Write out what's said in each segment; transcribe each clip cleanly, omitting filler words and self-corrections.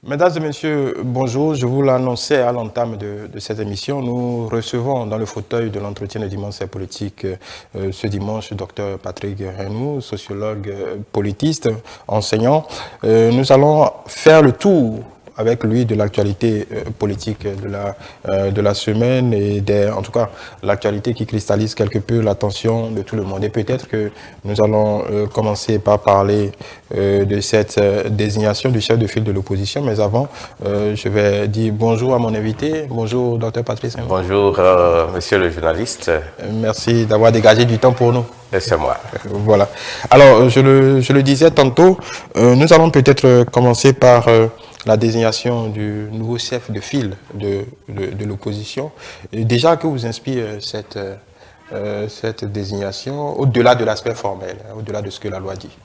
Mesdames et messieurs, bonjour. Je vous l'annonçais à l'entame de cette émission. Nous recevons dans le fauteuil de l'entretien de dimanche politique ce dimanche Dr Patrick Renou, sociologue, politiste, enseignant. Nous allons faire le tour avec lui de l'actualité politique de la semaine et en tout cas l'actualité qui cristallise quelque peu l'attention de tout le monde. Et peut-être que nous allons commencer par parler de cette désignation du chef de file de l'opposition. Mais avant, je vais dire bonjour à mon invité. Bonjour, Dr Patrice. Bonjour, monsieur le journaliste. Merci d'avoir dégagé du temps pour nous. C'est moi. Voilà. Alors, je le disais tantôt, nous allons peut-être commencer par la désignation du nouveau chef de file de l'opposition. Déjà, que vous inspire cette désignation, au-delà de l'aspect formel, au-delà de ce que la loi dit?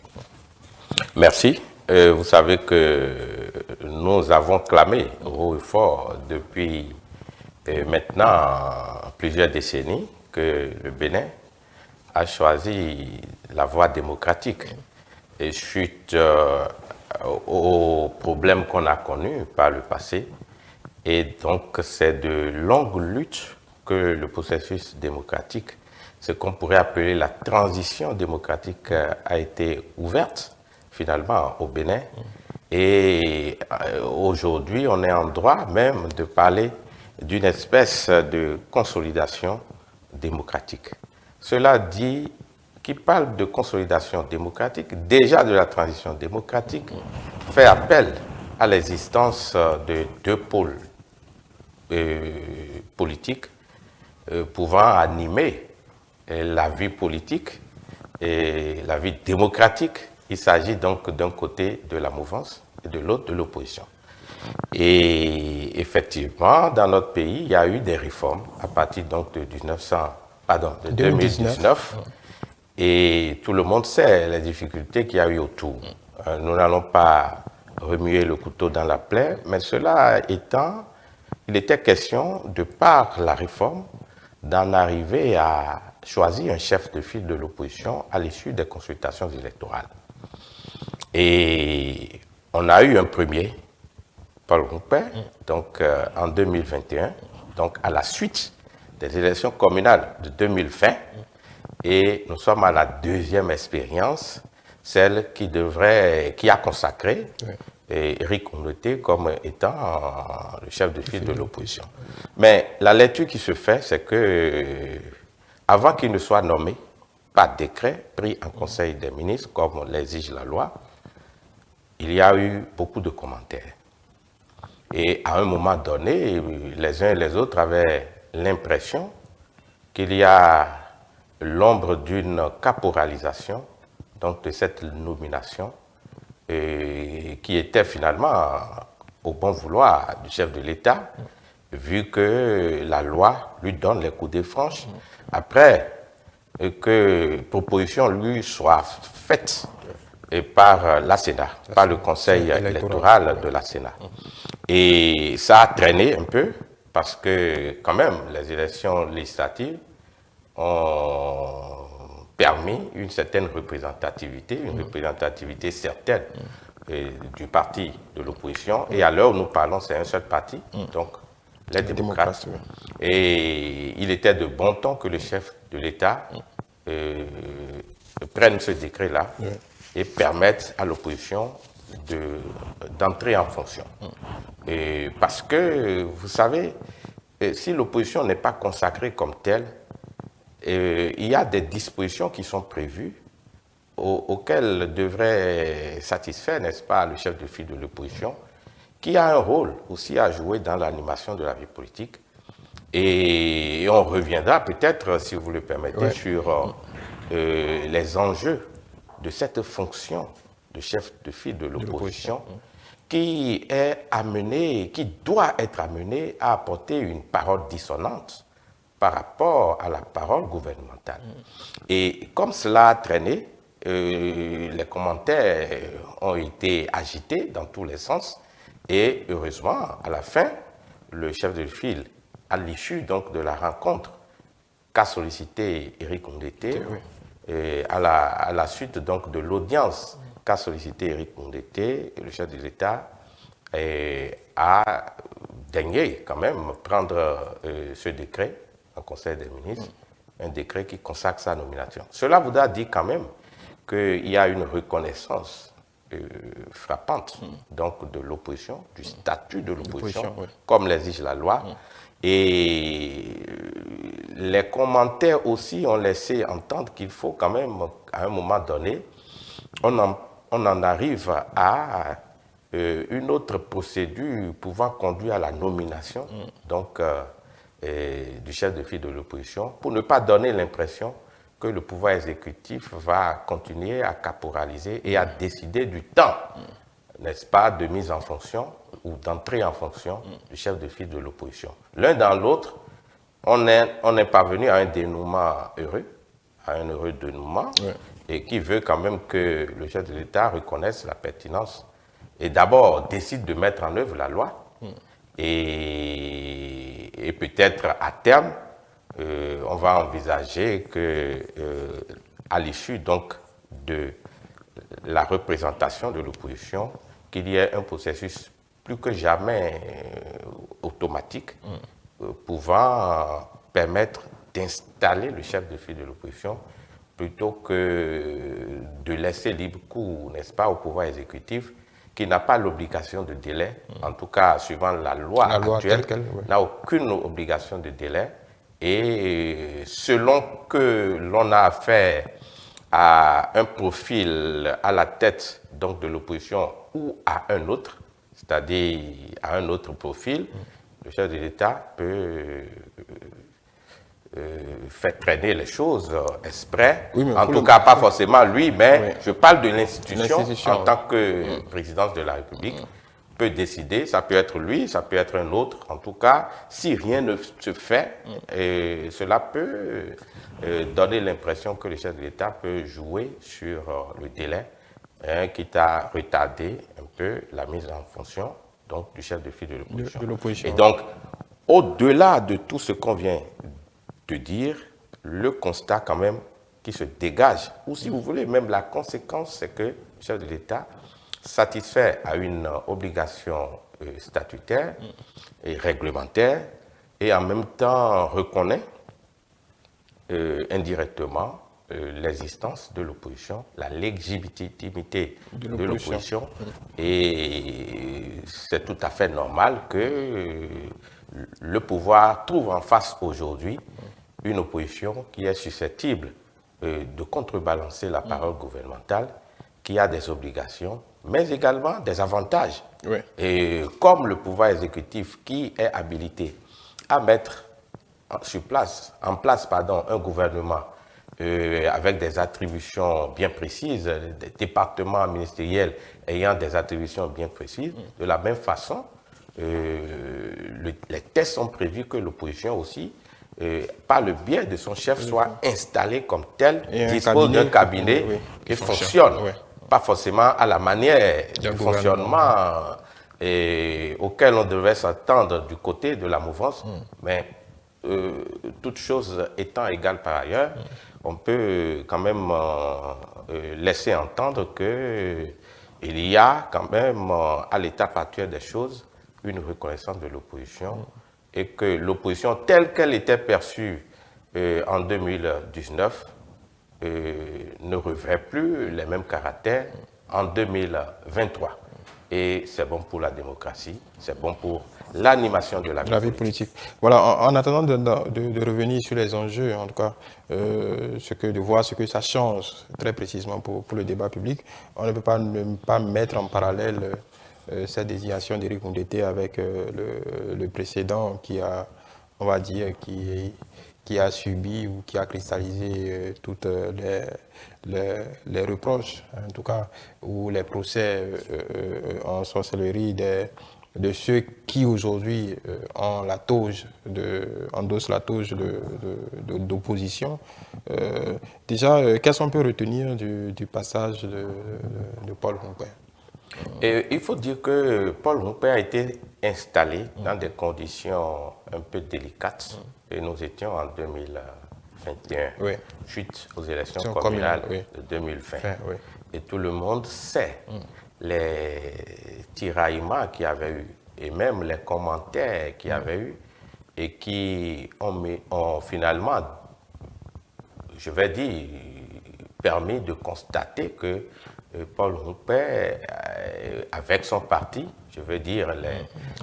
Merci. Vous savez que nous avons clamé haut et fort depuis maintenant plusieurs décennies que le Bénin a choisi la voie démocratique. Et suite aux problèmes qu'on a connus par le passé, et donc c'est de longues luttes que le processus démocratique, ce qu'on pourrait appeler la transition démocratique, a été ouverte finalement au Bénin. Et aujourd'hui, on est en droit même de parler d'une espèce de consolidation démocratique. Cela dit, qui parle de consolidation démocratique, déjà de la transition démocratique, fait appel à l'existence de deux pôles politiques pouvant animer la vie politique et la vie démocratique. Il s'agit donc d'un côté de la mouvance et de l'autre de l'opposition. Et effectivement, dans notre pays, il y a eu des réformes à partir donc de 2019. Et tout le monde sait les difficultés qu'il y a eu autour. Nous n'allons pas remuer le couteau dans la plaie, mais cela étant, il était question, de par la réforme, d'en arriver à choisir un chef de file de l'opposition à l'issue des consultations électorales. Et on a eu un premier, Paul Roupet, donc en 2021, donc à la suite des élections communales de 2020, et nous sommes à la deuxième expérience, celle qui a consacré Éric Ndoye comme étant le chef de file de l'opposition. Mais la lecture qui se fait, c'est que avant qu'il ne soit nommé par décret pris en Conseil des ministres, comme l'exige la loi, il y a eu beaucoup de commentaires. Et à un moment donné, les uns et les autres avaient l'impression qu'il y a l'ombre d'une caporalisation donc de cette nomination qui était finalement au bon vouloir du chef de l'État, vu que la loi lui donne les coudées franches après que proposition lui soit faite par la Sénat, par le Conseil électoral de la Sénat. Et ça a traîné un peu parce que quand même les élections législatives ont permis une certaine représentativité, une représentativité certaine du parti de l'opposition. Et à l'heure où nous parlons, c'est un seul parti, donc les démocrates. Et il était de bon ton que le chef de l'État prenne ce décret-là et permette à l'opposition d'entrer en fonction. Parce que, vous savez, si l'opposition n'est pas consacrée comme telle, il y a des dispositions qui sont prévues auxquelles devrait satisfaire, n'est-ce pas, le chef de file de l'opposition, qui a un rôle aussi à jouer dans l'animation de la vie politique. Et on reviendra peut-être, si vous le permettez, sur les enjeux de cette fonction de chef de file de l'opposition qui doit être amenée à apporter une parole dissonante par rapport à la parole gouvernementale. Et comme cela a traîné, les commentaires ont été agités dans tous les sens et heureusement, à la fin, le chef de file, à l'issue donc de la rencontre qu'a sollicité Éric Ndoye, à la suite donc de l'audience qu'a sollicité Éric Ndoye, le chef de l'État a daigné quand même prendre ce décret en Conseil des ministres, un décret qui consacre sa nomination. Cela voudra dire quand même qu'il y a une reconnaissance frappante donc de l'opposition, du statut de l'opposition, comme l'exige la loi. Et les commentaires aussi ont laissé entendre qu'il faut quand même, à un moment donné, on en arrive à une autre procédure pouvant conduire à la nomination donc, du chef de file de l'opposition, pour ne pas donner l'impression que le pouvoir exécutif va continuer à caporaliser et à décider du temps, n'est-ce pas, de mise en fonction ou d'entrée en fonction du chef de file de l'opposition. L'un dans l'autre, on est parvenu à un dénouement heureux, à un heureux dénouement, et qui veut quand même que le chef de l'État reconnaisse la pertinence et d'abord décide de mettre en œuvre la loi et peut-être à terme, on va envisager que à l'issue donc de la représentation de l'opposition, qu'il y ait un processus plus que jamais automatique pouvant permettre d'installer le chef de file de l'opposition plutôt que de laisser libre cours, n'est-ce pas, au pouvoir exécutif qui n'a pas l'obligation de délai, en tout cas suivant la loi actuelle, n'a aucune obligation de délai. Et selon que l'on a affaire à un profil à la tête donc, de l'opposition ou à un autre, c'est-à-dire à un autre profil, le chef de l'État peut faire traîner les choses exprès, en tout cas pas forcément lui, mais je parle de l'institution en tant que présidence de la République, peut décider, ça peut être lui, ça peut être un autre, en tout cas, si rien ne se fait, cela peut donner l'impression que le chef de l'État peut jouer sur le délai, quitte à retarder un peu la mise en fonction donc, du chef de file de l'opposition. Et donc, au-delà de tout ce qu'on vient de dire, le constat quand même qui se dégage, ou si vous voulez, même la conséquence, c'est que le chef de l'État satisfait à une obligation statutaire et réglementaire et en même temps reconnaît indirectement l'existence de l'opposition, la légitimité de l'opposition et c'est tout à fait normal que le pouvoir trouve en face aujourd'hui une opposition qui est susceptible de contrebalancer la parole gouvernementale, qui a des obligations, mais également des avantages. Et comme le pouvoir exécutif qui est habilité à mettre en place un gouvernement avec des attributions bien précises, des départements ministériels ayant des attributions bien précises, de la même façon, les tests sont prévus que l'opposition aussi, par le biais de son chef, soit installée comme tel, dispose d'un cabinet qui fonctionne. Pas forcément à la manière du fonctionnement auquel on devait s'attendre du côté de la mouvance, mais toutes choses étant égales par ailleurs, on peut quand même laisser entendre qu'il y a quand même à l'étape actuelle des choses une reconnaissance de l'opposition et que l'opposition telle qu'elle était perçue en 2019 ne revêt plus les mêmes caractères en 2023. Et c'est bon pour la démocratie, c'est bon pour l'animation de la vie politique. Voilà, en attendant de revenir sur les enjeux, en tout cas, de voir ce que ça change très précisément pour le débat public, on ne peut pas ne pas mettre en parallèle cette désignation d'Éric Ndoundété avec le précédent qui a, on va dire, qui a subi ou qui a cristallisé toutes les reproches, en tout cas, ou les procès en sorcellerie de ceux qui aujourd'hui endossent la touche d'opposition. Déjà, qu'est-ce qu'on peut retenir du passage de Paul Rompin? Il faut dire que Paul Rompin a été installé dans des conditions un peu délicates. Et nous étions en 2021, suite aux élections communales de 2020. Et tout le monde sait les tiraillements qu'il y avait eu et même les commentaires qu'il y avait eu et qui ont finalement, je vais dire, permis de constater que Paul Roupet, avec son parti, je veux dire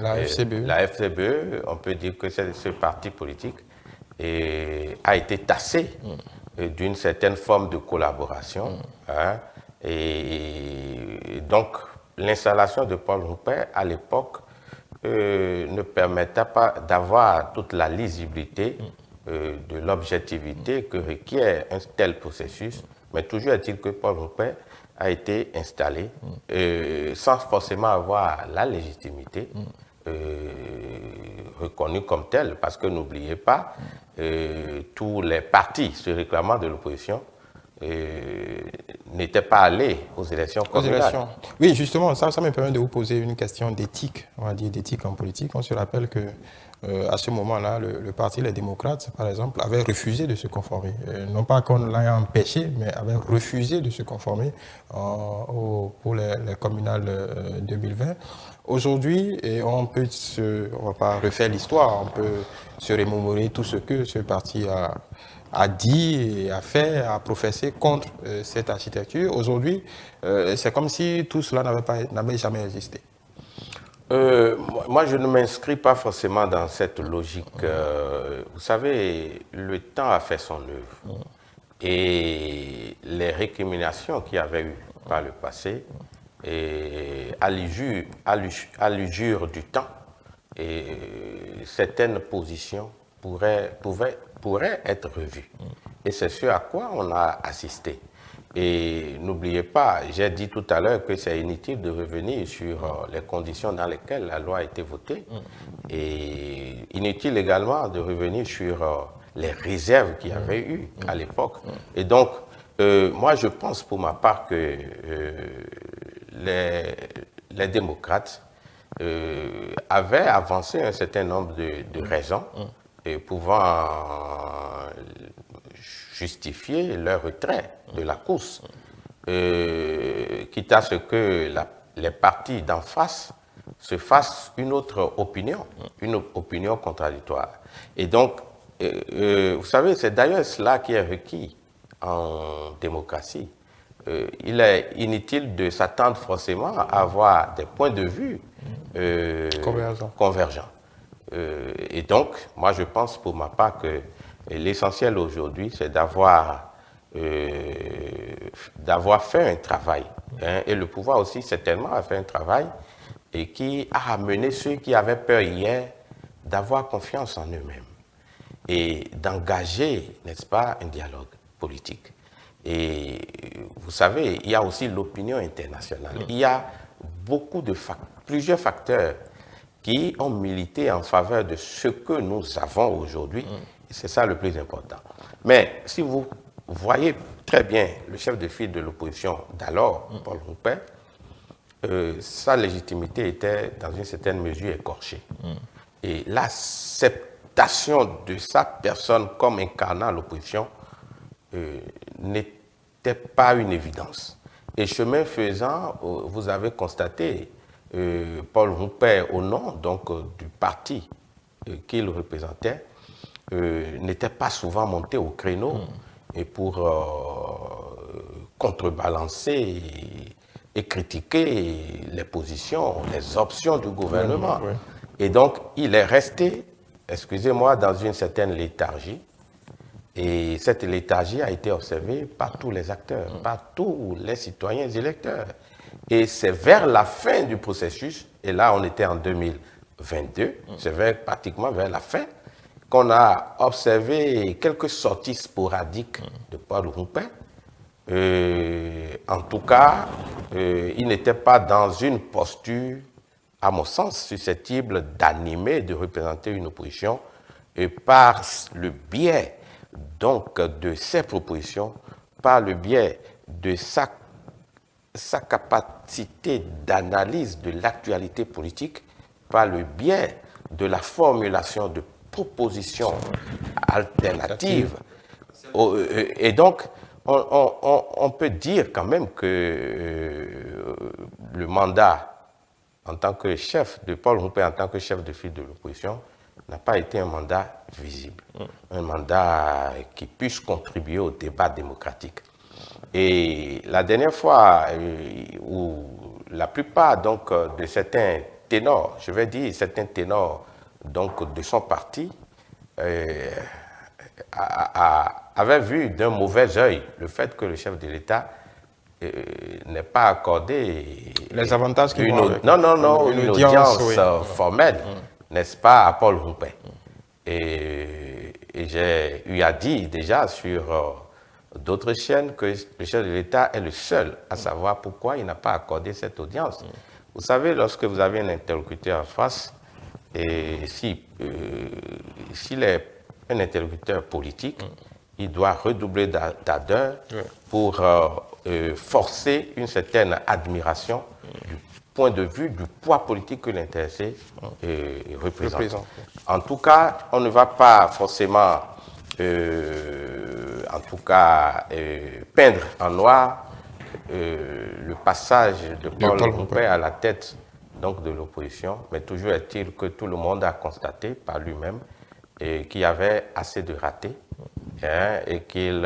la FCBE, on peut dire que ce parti politique a été tassé d'une certaine forme de collaboration. Hein, et donc, l'installation de Paul Roupet, à l'époque, ne permettait pas d'avoir toute la lisibilité de l'objectivité que requiert un tel processus. Mais toujours est-il que Paul Roupet a été installé sans forcément avoir la légitimité reconnue comme telle, parce que n'oubliez pas, tous les partis se réclamant de l'opposition n'étaient pas allés aux élections communales. Oui, justement, ça me permet de vous poser une question d'éthique, on va dire d'éthique en politique. On se rappelle que à ce moment-là, le parti Les Démocrates, par exemple, avait refusé de se conformer. Non pas qu'on l'ait empêché, mais avait refusé de se conformer pour les communales 2020. Aujourd'hui, on ne va pas refaire l'histoire, on peut se remémorer tout ce que ce parti a dit et a fait, a professé contre cette architecture. Aujourd'hui, c'est comme si tout cela n'avait jamais existé. Moi, je ne m'inscris pas forcément dans cette logique. Vous savez, le temps a fait son œuvre. Et les récriminations qu'il y avait eu par le passé, et à l'usure du temps, et certaines positions pourraient être revues. Et c'est ce à quoi on a assisté. Et n'oubliez pas, j'ai dit tout à l'heure que c'est inutile de revenir sur les conditions dans lesquelles la loi a été votée. Et inutile également de revenir sur les réserves qu'il y avait eu à l'époque. Et donc, moi je pense pour ma part que les démocrates avaient avancé un certain nombre de raisons pouvant justifier leur retrait de la course, quitte à ce que les partis d'en face se fassent une autre opinion, une opinion contradictoire. Et donc, vous savez, c'est d'ailleurs cela qui est requis en démocratie. Il est inutile de s'attendre forcément à avoir des points de vue convergents. Et donc, moi je pense pour ma part que l'essentiel aujourd'hui, c'est d'avoir fait un travail. Hein, et le pouvoir aussi, certainement, a fait un travail et qui a amené ceux qui avaient peur hier d'avoir confiance en eux-mêmes et d'engager, n'est-ce pas, un dialogue politique. Et vous savez, il y a aussi l'opinion internationale. Il y a plusieurs facteurs qui ont milité en faveur de ce que nous avons aujourd'hui. C'est ça le plus important. Mais si vous voyez très bien le chef de file de l'opposition d'alors, Paul Roupet, sa légitimité était dans une certaine mesure écorchée. Et l'acceptation de sa personne comme incarnant l'opposition n'était pas une évidence. Et chemin faisant, vous avez constaté, Paul Roupet, au nom donc, du parti qu'il représentait, n'était pas souvent monté au créneau et pour contrebalancer et critiquer les positions, les options du gouvernement. Et donc, il est resté, excusez-moi, dans une certaine léthargie. Et cette léthargie a été observée par tous les acteurs, par tous les citoyens électeurs. Et c'est vers la fin du processus, et là on était en 2022, c'est pratiquement vers la fin, qu'on a observé quelques sorties sporadiques de Paul Roupet. En tout cas, il n'était pas dans une posture, à mon sens, susceptible d'animer, de représenter une opposition, et par le biais donc de ses propositions, par le biais de sa capacité d'analyse de l'actualité politique, par le biais de la formulation de propositions alternatives. Et donc, on peut dire quand même que le mandat en tant que chef de Paul Roumpé, en tant que chef de file de l'opposition, n'a pas été un mandat visible, un mandat qui puisse contribuer au débat démocratique. Et la dernière fois où la plupart donc, de certains ténors, je vais dire certains ténors donc, de son parti, avaient vu d'un mauvais œil le fait que le chef de l'État n'ait pas accordé les avantages qui vont avec une audience formelle, n'est-ce pas, à Paul Roumpé. Et j'ai eu à dire déjà sur d'autres chaînes que le chef de l'État est le seul à savoir pourquoi il n'a pas accordé cette audience. Vous savez, lorsque vous avez un interlocuteur en face, et s'il est un interlocuteur politique, il doit redoubler d'ardeur pour forcer une certaine admiration du point de vue du poids politique que l'intéressé représente. En tout cas, on ne va pas forcément peindre en noir le passage de Paul Roumpé à la tête donc, de l'opposition, mais toujours est-il que tout le monde a constaté par lui-même qu'il y avait assez de ratés et qu'il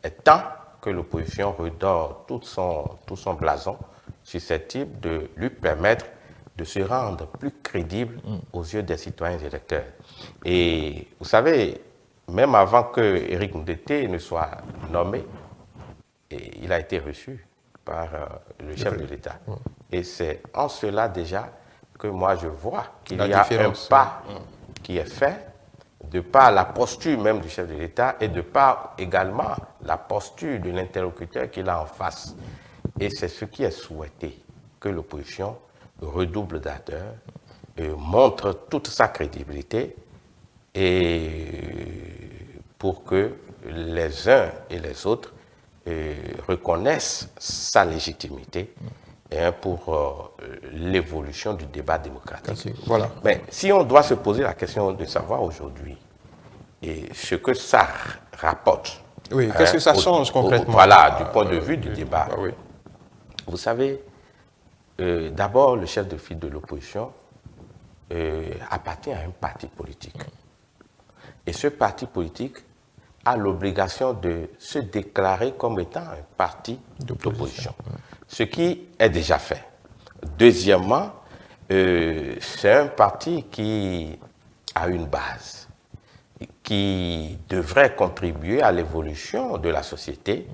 est temps que l'opposition redore tout son blason susceptible de lui permettre de se rendre plus crédible aux yeux des citoyens électeurs. Et vous savez, même avant que Éric Ndete ne soit nommé, il a été reçu par le chef de l'État. Et c'est en cela déjà que moi je vois qu'il y a un pas qui est fait, de par la posture même du chef de l'État et de par également la posture de l'interlocuteur qu'il a en face. Et c'est ce qui est souhaité, que l'opposition redouble d'ardeur, montre toute sa crédibilité et pour que les uns et les autres reconnaissent sa légitimité pour l'évolution du débat démocratique. Voilà. Mais si on doit se poser la question de savoir aujourd'hui ce que ça rapporte. Oui, qu'est-ce que ça change concrètement? Voilà, du point de vue du débat. Oui. Vous savez, d'abord, le chef de file de l'opposition appartient à un parti politique. Et ce parti politique a l'obligation de se déclarer comme étant un parti d'opposition. Ce qui est déjà fait. Deuxièmement, c'est un parti qui a une base, qui devrait contribuer à l'évolution de la société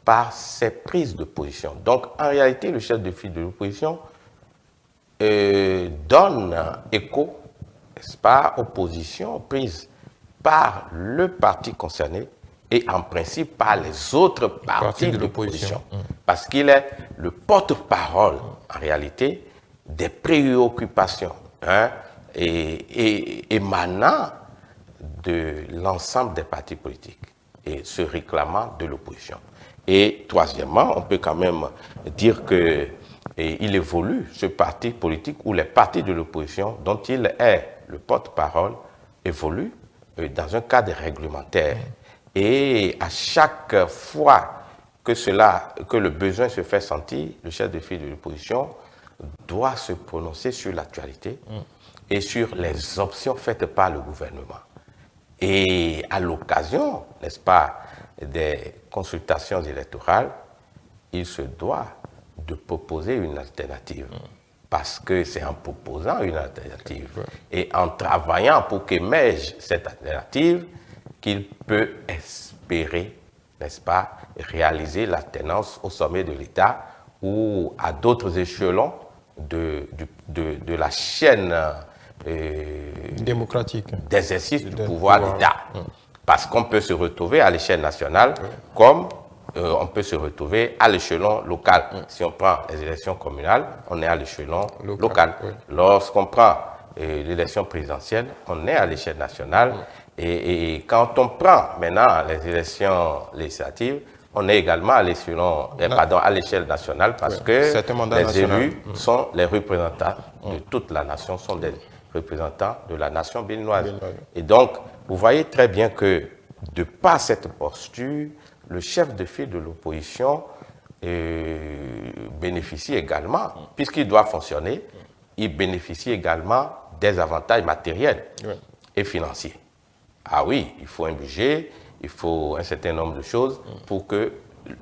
par ses prises de position. Donc, en réalité, le chef de file de l'opposition donne écho, n'est-ce pas, aux positions prises par le parti concerné et en principe par les autres partis de l'opposition. Parce qu'il est le porte-parole, en réalité, des préoccupations émanant de l'ensemble des partis politiques et se réclamant de l'opposition. Et troisièmement, on peut quand même dire qu'il évolue, ce parti politique ou les partis de l'opposition dont il est le porte-parole évoluent dans un cadre réglementaire. Et à chaque fois que le besoin se fait sentir, le chef de file de l'opposition doit se prononcer sur l'actualité et sur les options faites par le gouvernement. Et à l'occasion, n'est-ce pas, des consultations électorales, il se doit de proposer une alternative. Parce que c'est en proposant une alternative et en travaillant pour qu'émerge cette alternative qu'il peut espérer, n'est-ce pas, réaliser l'alternance au sommet de l'État ou à d'autres échelons de la chaîne démocratique d'exercice du pouvoir d'État. Parce qu'on peut se retrouver à l'échelle nationale comme on peut se retrouver à l'échelon local. Si on prend les élections communales, on est à l'échelon local. Lorsqu'on prend l'élection présidentielle, on est à l'échelle nationale. Et quand on prend maintenant les élections législatives, on est également à l'échelle nationale parce que les élus sont les représentants de toute la nation, sont des représentants de la nation béninoise. Et donc, vous voyez très bien que de par cette posture, le chef de file de l'opposition bénéficie également, puisqu'il doit fonctionner, il bénéficie également des avantages matériels et financiers. Ah oui, il faut un budget, il faut un certain nombre de choses pour que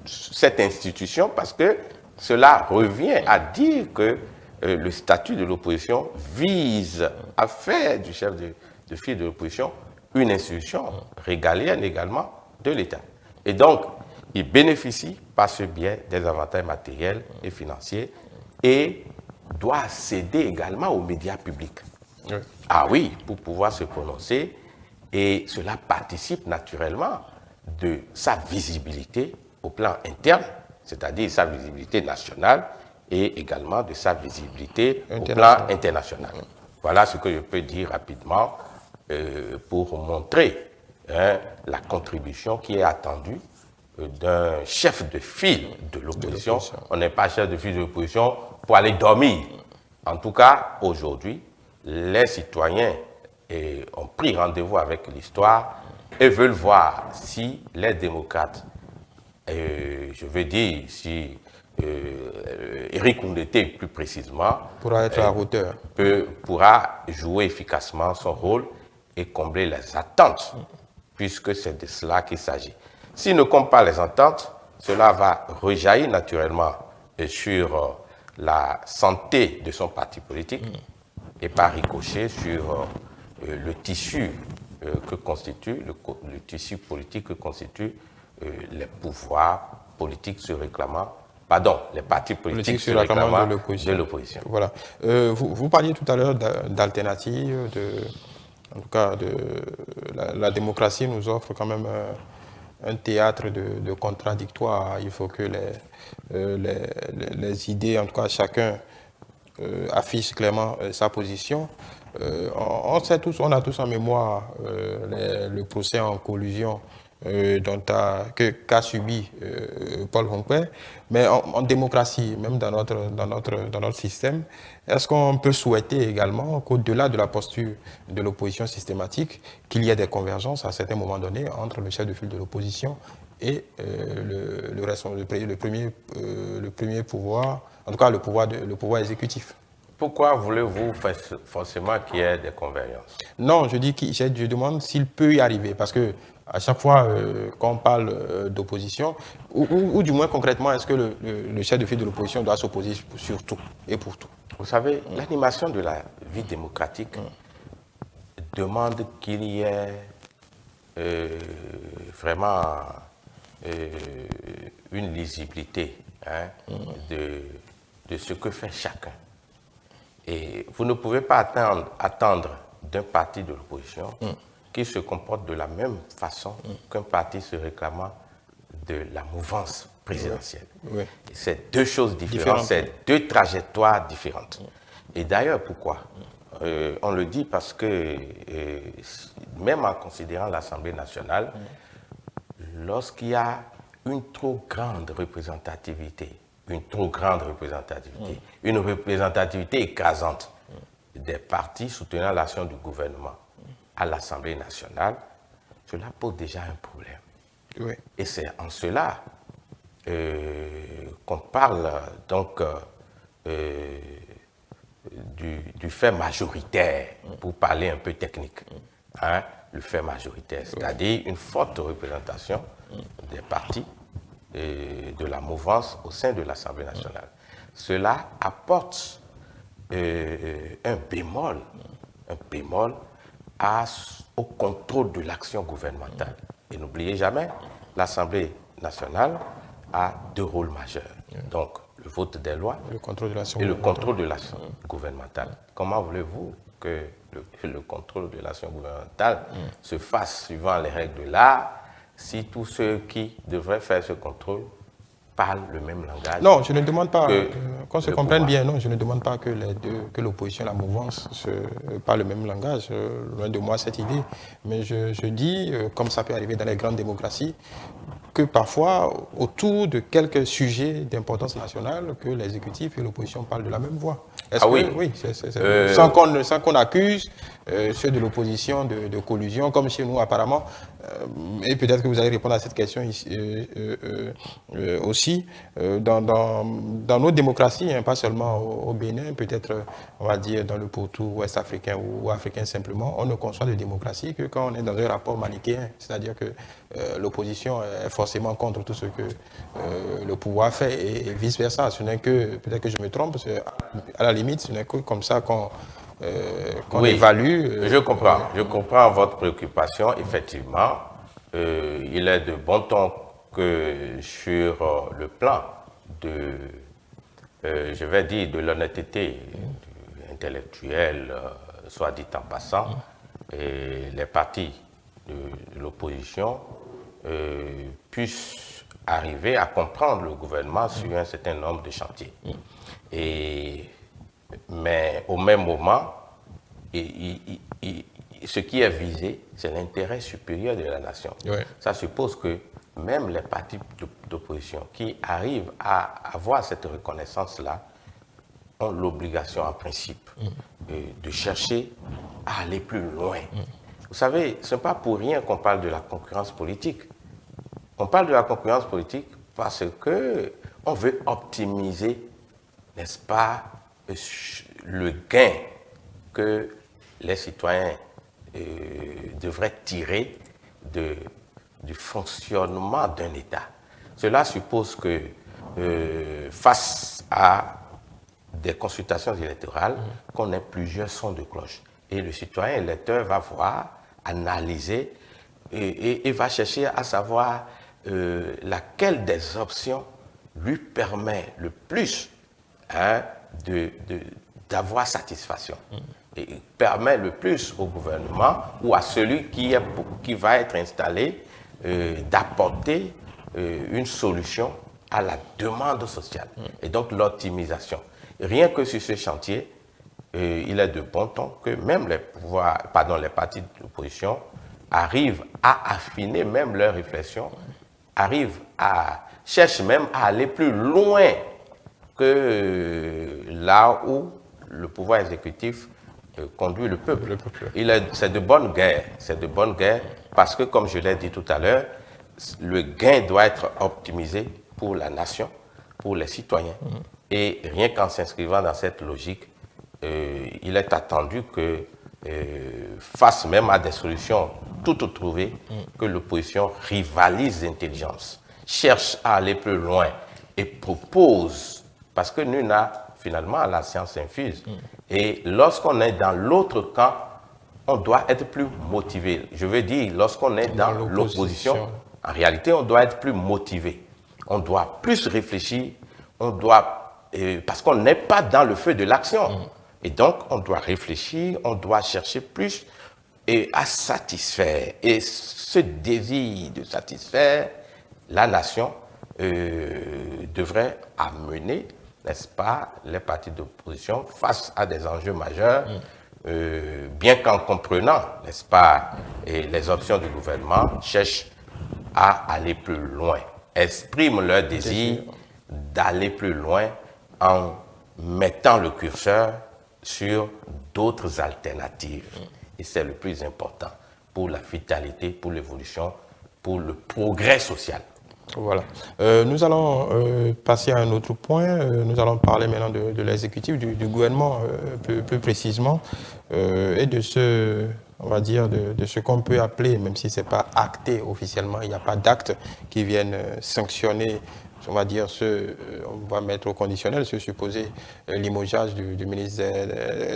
cette institution, parce que cela revient à dire que le statut de l'opposition vise à faire du chef de file de l'opposition une institution régalienne également de l'État. Et donc, il bénéficie par ce biais des avantages matériels et financiers et doit céder également aux médias publics. Oui. Ah oui, pour pouvoir se prononcer, et cela participe naturellement de sa visibilité au plan interne, c'est-à-dire sa visibilité nationale et également de sa visibilité au plan international. Voilà ce que je peux dire rapidement pour montrer la contribution qui est attendue d'un chef de file de l'opposition. On n'est pas chef de file de l'opposition pour aller dormir. En tout cas, aujourd'hui, les citoyens ont pris rendez-vous avec l'histoire et veulent voir si les démocrates, je veux dire, si Éric Koundété plus précisément, pourra être à hauteur, pourra jouer efficacement son rôle et combler les attentes, puisque c'est de cela qu'il s'agit. S'il ne comble pas les attentes, cela va rejaillir naturellement sur la santé de son parti politique et par ricochet sur le tissu que constitue, le tissu politique que constituent les pouvoirs politiques se réclamant, pardon, les partis politiques se réclamant de l'opposition. Voilà. Vous parliez tout à l'heure d'alternatives, en tout cas, la démocratie nous offre quand même un théâtre de contradictoires. Il faut que les idées, en tout cas chacun, affiche clairement sa position. On a tous en mémoire le procès en collusion qu'a subi Paul Hongpin, mais en démocratie, même dans notre système, est-ce qu'on peut souhaiter également qu'au-delà de la posture de l'opposition systématique, qu'il y ait des convergences à certains moments donnés entre le chef de file de l'opposition et le premier pouvoir, en tout cas le pouvoir exécutif? Pourquoi voulez-vous forcément qu'il y ait des convergences? Non, je demande s'il peut y arriver, parce que à chaque fois quand on parle d'opposition, ou du moins concrètement, est-ce que le chef de file de l'opposition doit s'opposer sur tout et pour tout? Vous savez, l'animation de la vie démocratique demande qu'il y ait vraiment une lisibilité de ce que fait chacun. Et vous ne pouvez pas attendre d'un parti de l'opposition qui se comporte de la même façon qu'un parti se réclamant de la mouvance présidentielle. Oui. C'est deux choses différentes, c'est deux trajectoires différentes. Et d'ailleurs, pourquoi? On le dit parce que, même en considérant l'Assemblée nationale, lorsqu'il y a une trop grande représentativité, une représentativité écrasante des partis soutenant l'action du gouvernement à l'Assemblée nationale, cela pose déjà un problème. Oui. Et c'est en cela qu'on parle donc du fait majoritaire, pour parler un peu technique. Le fait majoritaire, c'est-à-dire une forte représentation des partis et de la mouvance au sein de l'Assemblée nationale. Cela apporte un bémol au contrôle de l'action gouvernementale. Et n'oubliez jamais, l'Assemblée nationale a deux rôles majeurs. Donc, le vote des lois et le contrôle de l'action gouvernementale. Comment voulez-vous que le contrôle de l'action gouvernementale se fasse suivant les règles de l'art si tous ceux qui devraient faire ce contrôle parlent le même langage? Non, je ne demande pas, qu'on se comprenne bien, non, je ne demande pas que que l'opposition et la mouvance parlent le même langage, loin de moi cette idée, mais je dis, comme ça peut arriver dans les grandes démocraties, que parfois, autour de quelques sujets d'importance nationale, que l'exécutif et l'opposition parlent de la même voix. Est-ce que, oui, sans qu'on accuse ceux de l'opposition de collusion, comme chez nous apparemment, et peut-être que vous allez répondre à cette question ici, aussi, dans nos démocraties, hein, pas seulement au Bénin, peut-être, on va dire, dans le pourtour ouest africain ou africain simplement, on ne conçoit de démocratie que quand on est dans un rapport manichéen, c'est-à-dire que l'opposition est forcément contre tout ce que le pouvoir fait et vice-versa. Ce n'est que, peut-être que je me trompe, à la limite, ce n'est que comme ça qu'on évalue. Je comprends votre préoccupation, effectivement. Il est de bon ton que sur le plan de, je vais dire, de l'honnêteté intellectuelle, soit dit en passant, et les partis de l'opposition puissent arriver à comprendre le gouvernement sur un certain nombre de chantiers. Mais au même moment, ce qui est visé, c'est l'intérêt supérieur de la nation. Ouais. Ça suppose que même les partis d'opposition qui arrivent à avoir cette reconnaissance-là ont l'obligation, en principe, de chercher à aller plus loin. Vous savez, ce n'est pas pour rien qu'on parle de la concurrence politique. On parle de la concurrence politique parce qu'on veut optimiser, n'est-ce pas, le gain que les citoyens devraient tirer du fonctionnement d'un État. Cela suppose que face à des consultations électorales, qu'on ait plusieurs sons de cloche. Et le citoyen électeur va voir, analyser et va chercher à savoir laquelle des options lui permet le plus d'avoir satisfaction et permet le plus au gouvernement ou à celui qui va être installé d'apporter une solution à la demande sociale et donc l'optimisation. Rien que sur ce chantier, il est de bon ton que même les partis d'opposition arrivent à affiner même leurs réflexions, cherchent même à aller plus loin que là où le pouvoir exécutif conduit le peuple. C'est de bonne guerre. C'est de bonne guerre parce que, comme je l'ai dit tout à l'heure, le gain doit être optimisé pour la nation, pour les citoyens. Et rien qu'en s'inscrivant dans cette logique, il est attendu que, face même à des solutions toutes trouvées, que l'opposition rivalise d'intelligence, cherche à aller plus loin et propose, parce que nul n'a finalement la science infuse. Et lorsqu'on est dans l'autre camp, on doit être plus motivé. Je veux dire, lorsqu'on est dans l'opposition, en réalité, on doit être plus motivé. On doit plus réfléchir, parce qu'on n'est pas dans le feu de l'action. Et donc, on doit réfléchir, on doit chercher plus à satisfaire. Et ce désir de satisfaire la nation devrait amener, n'est-ce pas, les partis d'opposition face à des enjeux majeurs, bien qu'en comprenant, n'est-ce pas, les options du gouvernement, cherchent à aller plus loin, expriment leur désir d'aller plus loin en mettant le curseur sur d'autres alternatives. Et c'est le plus important pour la vitalité, pour l'évolution, pour le progrès social. Voilà. Nous allons passer à un autre point. Nous allons parler maintenant de l'exécutif, du gouvernement plus précisément, et de ce, on va dire, de ce qu'on peut appeler, même si ce n'est pas acté officiellement, il n'y a pas d'actes qui viennent sanctionner, on va dire, on va mettre au conditionnel ce supposé limogeage du ministre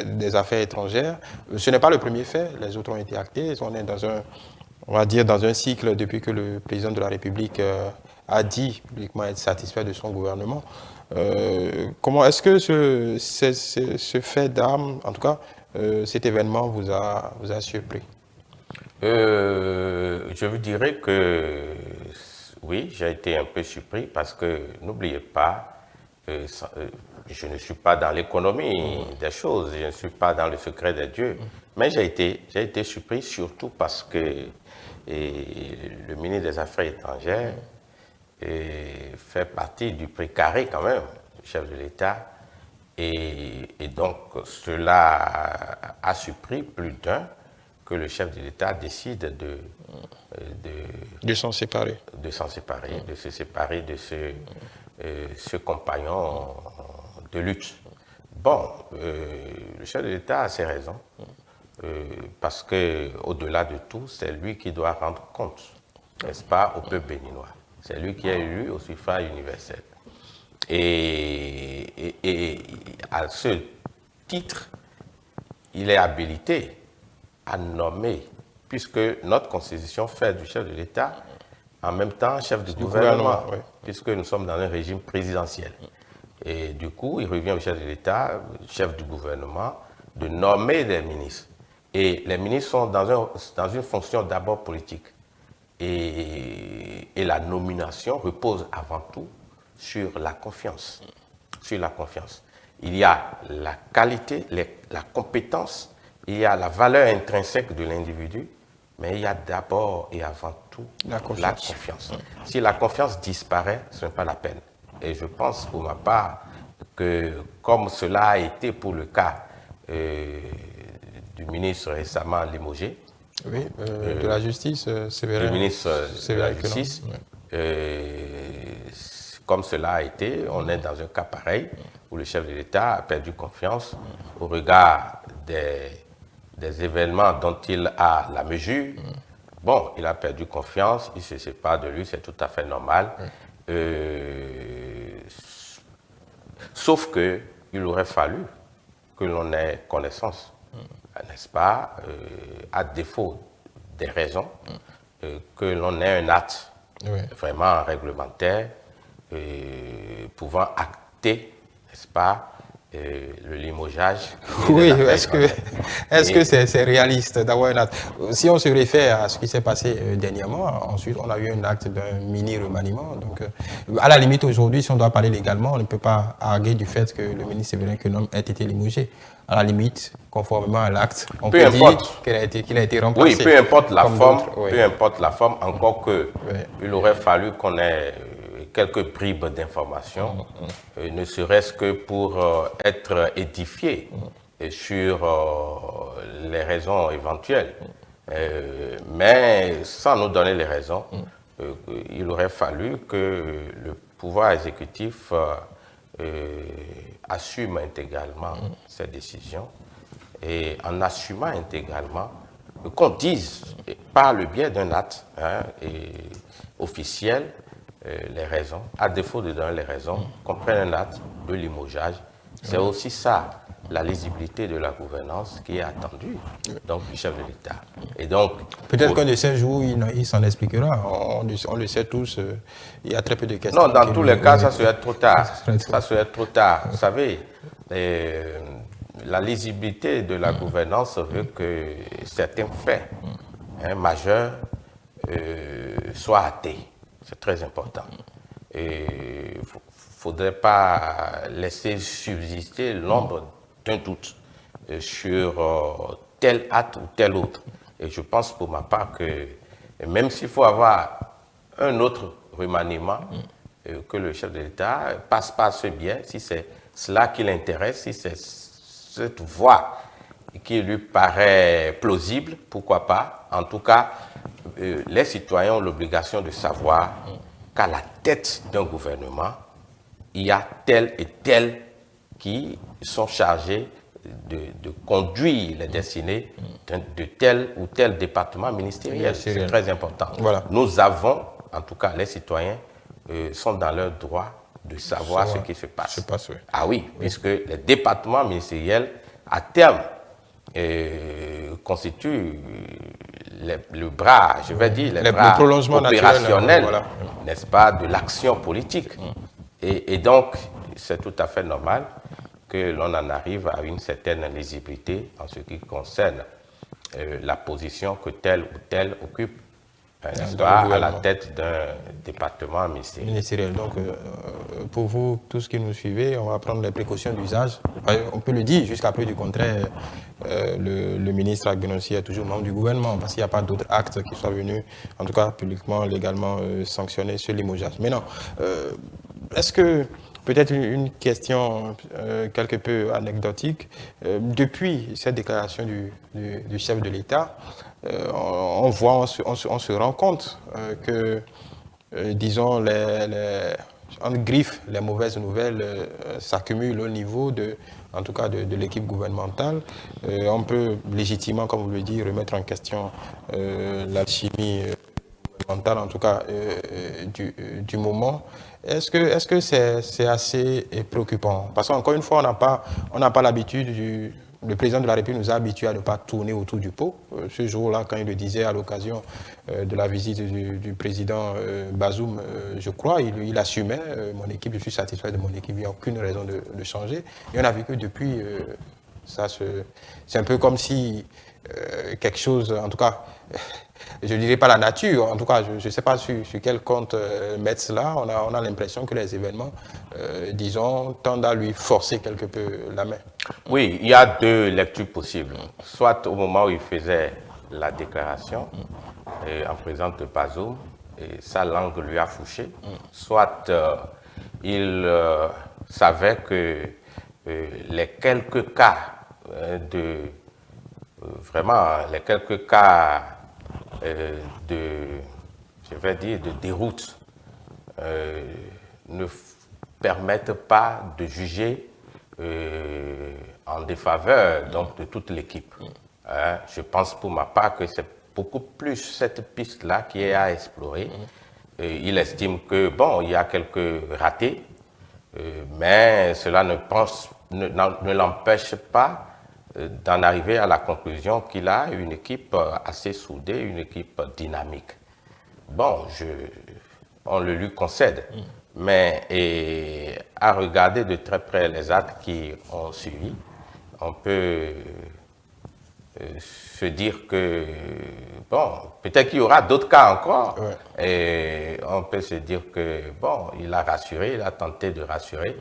des Affaires étrangères. Ce n'est pas le premier fait, les autres ont été actés. On est dans un, on va dire, dans un cycle depuis que le président de la République a dit publiquement être satisfait de son gouvernement. Comment est-ce que ce fait d'armes, en tout cas, cet événement vous a surpris? Je vous dirais que oui, j'ai été un peu surpris parce que n'oubliez pas, je ne suis pas dans l'économie des choses, je ne suis pas dans le secret des dieux, mais j'ai été surpris surtout parce que le ministre des Affaires étrangères fait partie du précaré quand même, du chef de l'État. Et donc, cela a surpris plus d'un que le chef de l'État décide de s'en séparer. De s'en séparer, de se séparer de ce compagnon de lutte. Bon, le chef de l'État a ses raisons, parce qu'au-delà de tout, c'est lui qui doit rendre compte, n'est-ce pas, au peuple béninois. C'est lui qui est élu au suffrage universel. Et à ce titre, il est habilité à nommer, puisque notre Constitution fait du chef de l'État en même temps chef du gouvernement, oui. puisque nous sommes dans un régime présidentiel. Et du coup, il revient au chef de l'État, chef du gouvernement, de nommer des ministres. Et les ministres sont dans une fonction d'abord politique. Et la nomination repose avant tout sur la confiance. Sur la confiance. Il y a la qualité, la compétence, il y a la valeur intrinsèque de l'individu, mais il y a d'abord et avant tout la confiance. Si la confiance disparaît, ce n'est pas la peine. Et je pense pour ma part que, comme cela a été pour le cas du ministre récemment limogé, oui, de la justice, Séverin. Le ministre de la Justice, comme cela a été, on est dans un cas pareil où le chef de l'État a perdu confiance au regard des événements dont il a la mesure. Bon, il a perdu confiance, il se sépare de lui, c'est tout à fait normal. Sauf qu'il aurait fallu que l'on ait connaissance, n'est-ce pas, à défaut des raisons, que l'on ait un acte vraiment réglementaire pouvant acter, n'est-ce pas, le limogeage. Oui, est-ce que c'est réaliste d'avoir un acte? Si on se réfère à ce qui s'est passé dernièrement, ensuite on a eu un acte d'un mini-remaniement. Donc, à la limite, aujourd'hui, si on doit parler légalement, on ne peut pas arguer du fait que le ministre Séverin Quenome ait été limogé. À la limite, conformément à l'acte, on peut dire qu'il a été remplacé. Oui, peu importe la forme, peu importe la forme, encore qu'il aurait fallu qu'on ait quelques bribes d'informations, ne serait-ce que pour être édifié sur les raisons éventuelles. Mais sans nous donner les raisons, il aurait fallu que le pouvoir exécutif assume intégralement ses décisions et en assumant intégralement, qu'on dise par le biais d'un acte officiel les raisons, à défaut de donner les raisons, qu'on prenne un acte de limogeage. C'est aussi ça, la lisibilité de la gouvernance qui est attendue donc, du chef de l'État. Et donc, peut-être qu'un de ces jours, il s'en expliquera. On le sait tous, il y a très peu de questions. Non, dans tous les cas, ça serait trop tard. Ça serait trop tard. Vous savez, la lisibilité de la gouvernance veut que certains faits majeurs soient hâtés. C'est très important. Et il ne faudrait pas laisser subsister l'ombre d'un doute sur tel acte ou tel autre. Et je pense pour ma part que même s'il faut avoir un autre remaniement, que le chef de l'État passe par ce biais, si c'est cela qui l'intéresse, si c'est cette voie qui lui paraît plausible, pourquoi pas. En tout cas, les citoyens ont l'obligation de savoir qu'à la tête d'un gouvernement, il y a tel et tel qui sont chargés de conduire les destinées de tel ou tel département ministériel. C'est très important. Voilà. Nous avons, en tout cas les citoyens, sont dans leur droit de savoir ce qui se passe. Ah oui, puisque les départements ministériels, à terme, constituent le bras, je vais dire, les bras opérationnels, n'est-ce pas, de l'action politique. Et donc, c'est tout à fait normal que l'on en arrive à une certaine lisibilité en ce qui concerne la position que tel ou tel occupe n'est-ce pas, à la tête d'un département ministériel. Donc, pour vous, tous qui nous suivez, on va prendre les précautions d'usage. On peut le dire, jusqu'à preuve du contraire, le ministre Agbenossi est toujours membre du gouvernement, parce qu'il n'y a pas d'autres actes qui soient venus, en tout cas publiquement, légalement sanctionnés ce limogeage. Mais non, est-ce que, peut-être une question quelque peu anecdotique, depuis cette déclaration du chef de l'État, on voit, on se rend compte que, disons, en griffe, les mauvaises nouvelles s'accumulent au niveau en tout cas de l'équipe gouvernementale. On peut légitimement, comme vous le dites, remettre en question l'alchimie gouvernementale, en tout cas du moment. Est-ce que c'est assez préoccupant? Parce qu'encore une fois, on n'a pas l'habitude le président de la République nous a habitués à ne pas tourner autour du pot. Ce jour-là, quand il le disait à l'occasion de la visite du président Bazoum, je crois, il assumait mon équipe, je suis satisfait de mon équipe, il n'y a aucune raison de changer. Et on a vu que depuis, c'est un peu comme si quelque chose, en tout cas, je ne dirais pas la nature, en tout cas, je ne sais pas sur quel compte mettre cela. On a l'impression que les événements, disons, tendent à lui forcer quelque peu la main. Oui, il y a deux lectures possibles. Soit au moment où il faisait la déclaration en présence de Bazoum, et sa langue lui a fouché, soit il savait que les quelques cas je vais dire, de déroute ne permettent pas de juger en défaveur donc, de toute l'équipe. Je pense pour ma part que c'est beaucoup plus cette piste-là qui est à explorer. Il estime que, bon, il y a quelques ratés, mais cela ne l'empêche pas d'en arriver à la conclusion qu'il a une équipe assez soudée, une équipe dynamique. Bon, on le lui concède, mais à regarder de très près les actes qui ont suivi, on peut se dire que, bon, peut-être qu'il y aura d'autres cas encore, et on peut se dire que, bon, il a rassuré, il a tenté de rassurer,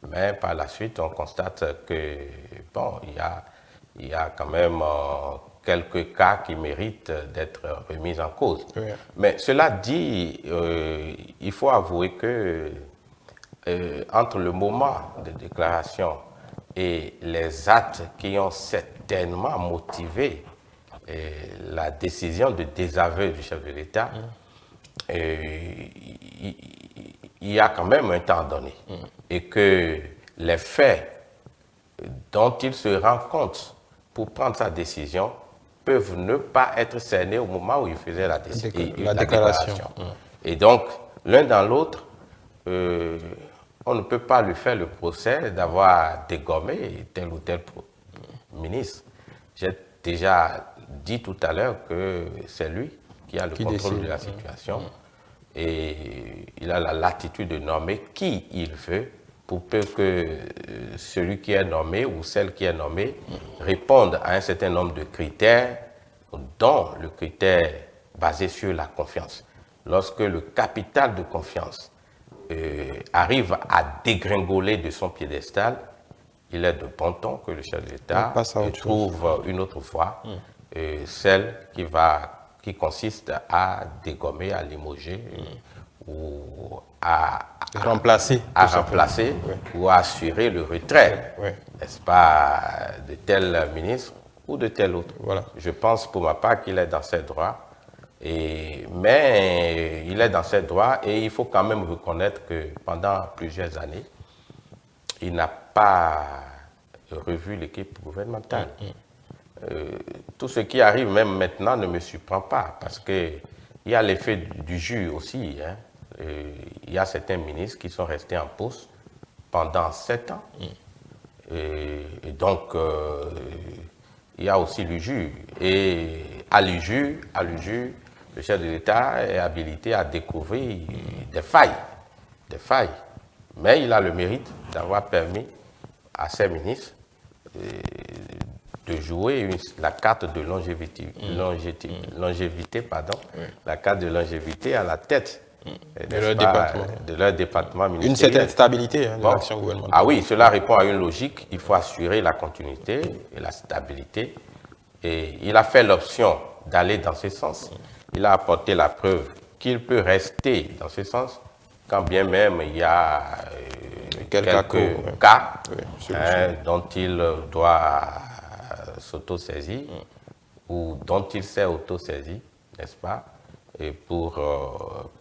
mais par la suite, on constate que, bon, il y a quand même quelques cas qui méritent d'être remis en cause. Mais cela dit, il faut avouer que entre le moment de déclaration et les actes qui ont certainement motivé la décision de désaveu du chef de l'État, il y a quand même un temps donné. Et que les faits dont il se rend compte pour prendre sa décision peuvent ne pas être cernés au moment où il faisait la déclaration. Et donc, l'un dans l'autre, on ne peut pas lui faire le procès d'avoir dégommé tel ou tel ministre. J'ai déjà dit tout à l'heure que c'est lui qui a le contrôle de la situation et il a la latitude de nommer qui il veut pour peu que celui qui est nommé ou celle qui est nommée réponde à un certain nombre de critères, dont le critère basé sur la confiance. Lorsque le capital de confiance arrive à dégringoler de son piédestal, il est de bon ton que le chef de l'État trouve une autre voie, celle qui consiste à dégommer, à limoger ou à remplacer ou à assurer le retrait, n'est-ce pas, de tel ministre ou de tel autre. Voilà. Je pense pour ma part qu'il est dans ses droits. Mais il est dans ses droits et il faut quand même reconnaître que pendant plusieurs années, il n'a pas revu l'équipe gouvernementale. Tout ce qui arrive même maintenant ne me surprend pas parce qu'il y a l'effet du jus aussi. Hein. Il y a certains ministres qui sont restés en poste pendant 7 ans. Et donc, il y a aussi l'UJU. Et à l'UJU, le chef de l'État est habilité à découvrir des failles. Mais il a le mérite d'avoir permis à ses ministres de jouer la carte de longévité, la carte de longévité à la tête de leur département ministériel. Une certaine stabilité de l'action gouvernementale. Ah oui, cela répond à une logique. Il faut assurer la continuité et la stabilité. Et il a fait l'option d'aller dans ce sens. Il a apporté la preuve qu'il peut rester dans ce sens, quand bien même il y a quelques cas dont il doit s'auto-saisir ou dont il s'est auto-saisi, n'est-ce pas, et pour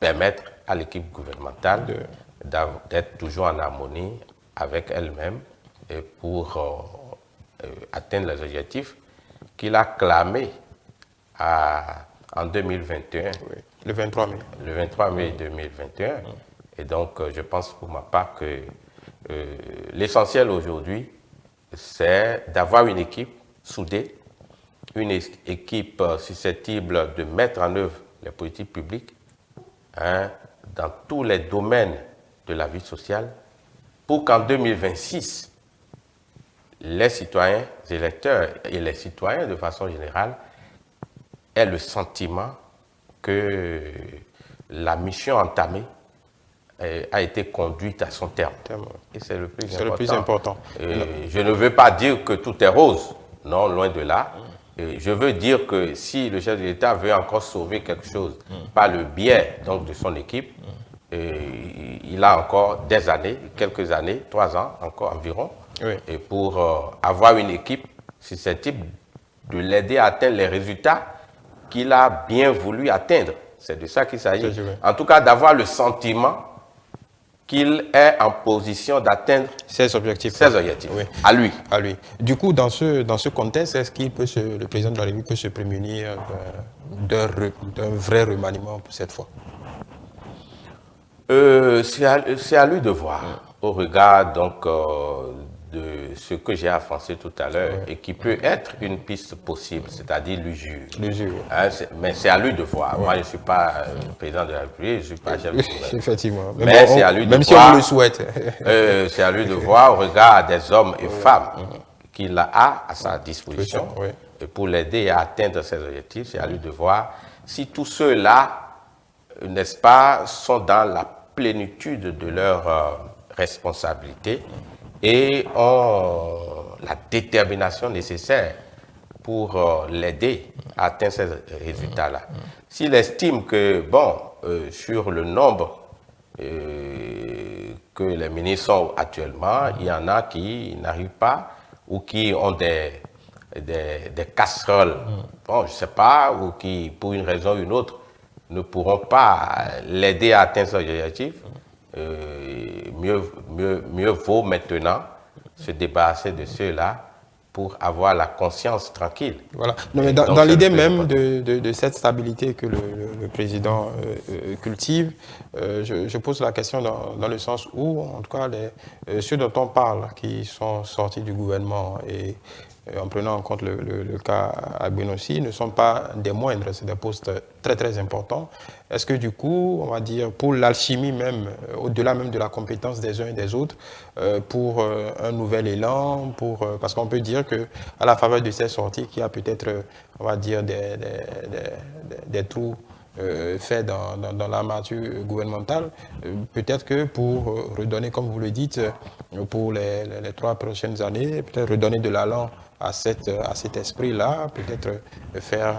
permettre à l'équipe gouvernementale d'être toujours en harmonie avec elle-même et pour atteindre les objectifs qu'il a clamés en 2021. Oui, le 23 mai. Le 23 mai 2021. Et donc, je pense pour ma part que l'essentiel aujourd'hui, c'est d'avoir une équipe soudée, une équipe susceptible de mettre en œuvre les politiques publiques dans tous les domaines de la vie sociale pour qu'en 2026, les citoyens électeurs et les citoyens de façon générale aient le sentiment que la mission entamée a été conduite à son terme. Et c'est le plus important. Je ne veux pas dire que tout est rose, non, loin de là. Je veux dire que si le chef de l'État veut encore sauver quelque chose par le biais donc, de son équipe, il a encore des années, quelques années, 3 ans encore environ, et pour avoir une équipe susceptible de l'aider à atteindre les résultats qu'il a bien voulu atteindre. C'est de ça qu'il s'agit. En tout cas, d'avoir le sentiment qu'il est en position d'atteindre ses objectifs. Oui. À lui. À lui. Du coup, dans ce contexte, est-ce qu'il peut le président de la République peut se prémunir d'un vrai remaniement pour cette fois? C'est à lui de voir, au regard donc de ce que j'ai avancé tout à l'heure et qui peut être une piste possible, c'est-à-dire l'usure. Mais c'est à lui de voir. Moi, je ne suis pas président de la République, je ne suis pas chef de gouvernement. Effectivement. Mais c'est à lui de voir. Même si on le souhaite. C'est à lui de voir, au regard des hommes et femmes qu'il a à sa disposition, et pour l'aider à atteindre ses objectifs, c'est à lui de voir si tous ceux-là, n'est-ce pas, sont dans la plénitude de leurs responsabilités et ont la détermination nécessaire pour l'aider à atteindre ces résultats-là. S'il estime que, bon, sur le nombre que les ministres sont actuellement, il y en a qui n'arrivent pas ou qui ont des casseroles, bon, je ne sais pas, ou qui, pour une raison ou une autre, ne pourront pas l'aider à atteindre son objectif, mieux vaut maintenant se débarrasser de ceux-là pour avoir la conscience tranquille. Voilà. Non, mais dans l'idée même de cette stabilité que le président cultive, je pose la question dans le sens où, en tout cas, ceux dont on parle, qui sont sortis du gouvernement et en prenant en compte le cas Agbenossi, ne sont pas des moindres, c'est des postes très très importants. Est-ce que du coup, on va dire, pour l'alchimie même, au-delà même de la compétence des uns et des autres, pour un nouvel élan, parce qu'on peut dire qu'à la faveur de ces sorties, qu'il y a peut-être, on va dire, des trous faits dans l'armature gouvernementale, peut-être que pour redonner, comme vous le dites, pour les 3 prochaines années, peut-être redonner de l'allant à cet esprit-là, peut-être faire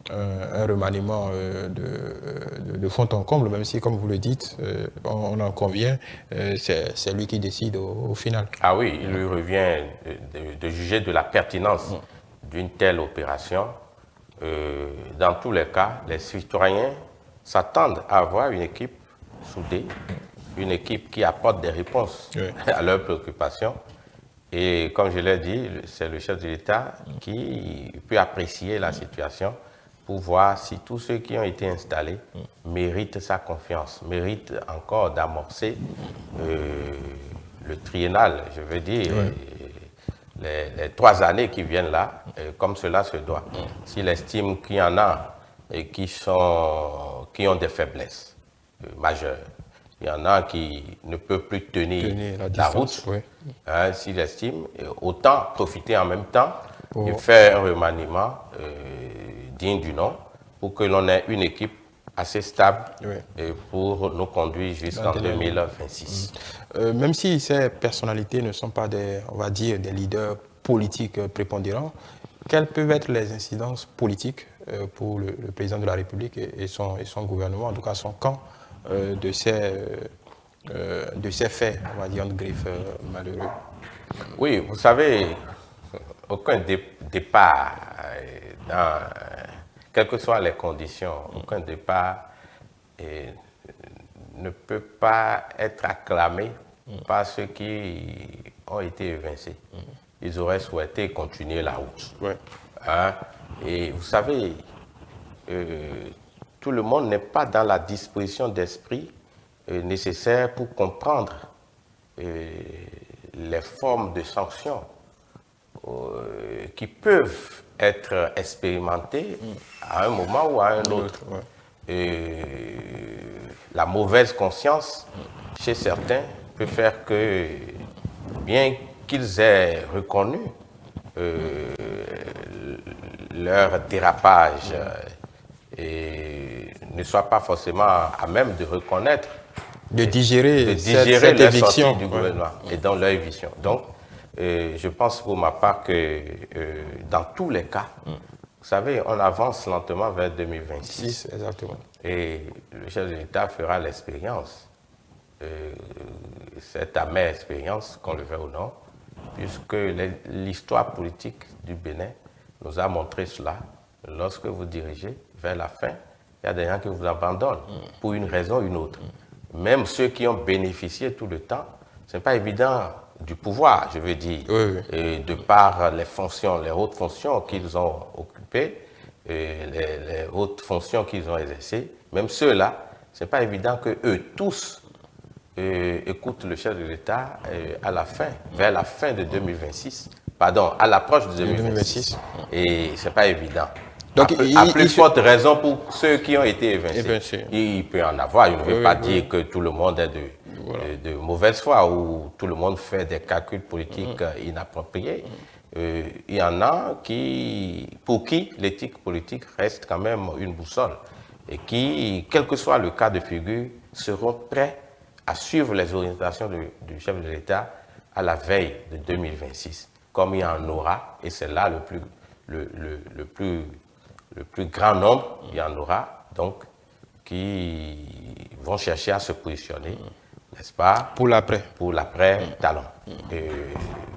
un remaniement de fond en comble, même si, comme vous le dites, on en convient, c'est lui qui décide au final. Ah oui, il lui revient de juger de la pertinence d'une telle opération. Dans tous les cas, les citoyens s'attendent à avoir une équipe soudée, une équipe qui apporte des réponses à leurs préoccupations. Et comme je l'ai dit, c'est le chef de l'État qui peut apprécier la situation pour voir si tous ceux qui ont été installés méritent sa confiance, méritent encore d'amorcer le triennal, je veux dire, les 3 années qui viennent là, comme cela se doit. S'il estime qu'il y en a et qui ont des faiblesses majeures, il y en a qui ne peuvent plus tenir la route. S'il estime, autant profiter en même temps et faire un remaniement digne du nom pour que l'on ait une équipe assez stable pour nous conduire jusqu'en 2026. Même si ces personnalités ne sont pas des, on va dire, des leaders politiques prépondérants, quelles peuvent être les incidences politiques pour le président de la République et son gouvernement, en tout cas son camp, de ces faits, on va dire, de griffes malheureux? Oui, vous savez, aucun départ, quelles que soient les conditions, aucun départ ne peut pas être acclamé par ceux qui ont été évincés. Ils auraient souhaité continuer la route. Hein? Et vous savez, tout le monde n'est pas dans la disposition d'esprit nécessaire pour comprendre les formes de sanctions qui peuvent être expérimentées à un moment ou à un autre. La mauvaise conscience chez certains peut faire que, bien qu'ils aient reconnu leur dérapage et ne soient pas forcément à même de reconnaître, de digérer cette la éviction sortie du gouvernement et dans leur éviction. Donc, je pense pour ma part que dans tous les cas, vous savez, on avance lentement vers 2026. Exactement. Et le chef de l'État fera l'expérience, cette amère expérience, qu'on le veuille ou non, puisque l'histoire politique du Bénin nous a montré cela. Lorsque vous dirigez vers la fin, il y a des gens qui vous abandonnent pour une raison ou une autre. Même ceux qui ont bénéficié tout le temps, ce n'est pas évident du pouvoir, je veux dire, de par les fonctions, les hautes fonctions qu'ils ont occupées, les hautes fonctions qu'ils ont exercées, même ceux-là, ce n'est pas évident que eux tous écoutent le chef de l'État à la fin, vers la fin de 2026, pardon, à l'approche de 2026. Et ce n'est pas évident. Donc, à plus forte raison pour ceux qui ont été évincés. Il peut en avoir. Je ne veux pas dire que tout le monde est de mauvaise foi ou tout le monde fait des calculs politiques inappropriés. Il y en a pour qui l'éthique politique reste quand même une boussole et qui, quel que soit le cas de figure, seront prêts à suivre les orientations du chef de l'État à la veille de 2026. Comme il y en aura, et c'est là le plus grand nombre, il y en aura, donc, qui vont chercher à se positionner, n'est-ce pas? Pour l'après. Pour l'après-talon.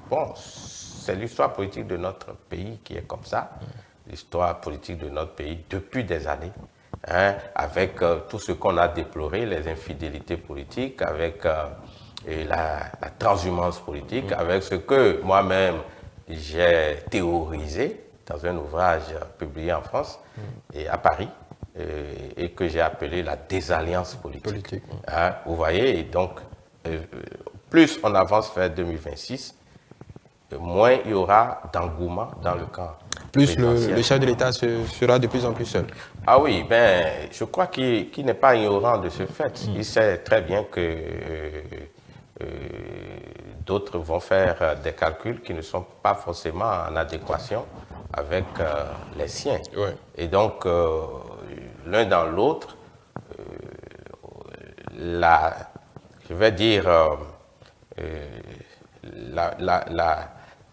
Bon, c'est l'histoire politique de notre pays qui est comme ça, l'histoire politique de notre pays depuis des années, hein, avec tout ce qu'on a déploré, les infidélités politiques, avec la transhumance politique, avec ce que moi-même j'ai théorisé dans un ouvrage publié en France et à Paris, et que j'ai appelé la désalliance politique. Hein, vous voyez, et donc, plus on avance vers 2026, moins il y aura d'engouement dans le camp. Plus le chef de l'État sera de plus en plus seul. Ah oui, ben, je crois qu'il n'est pas ignorant de ce fait. Il sait très bien que d'autres vont faire des calculs qui ne sont pas forcément en adéquation avec les siens. Et donc, l'un dans l'autre, je vais dire,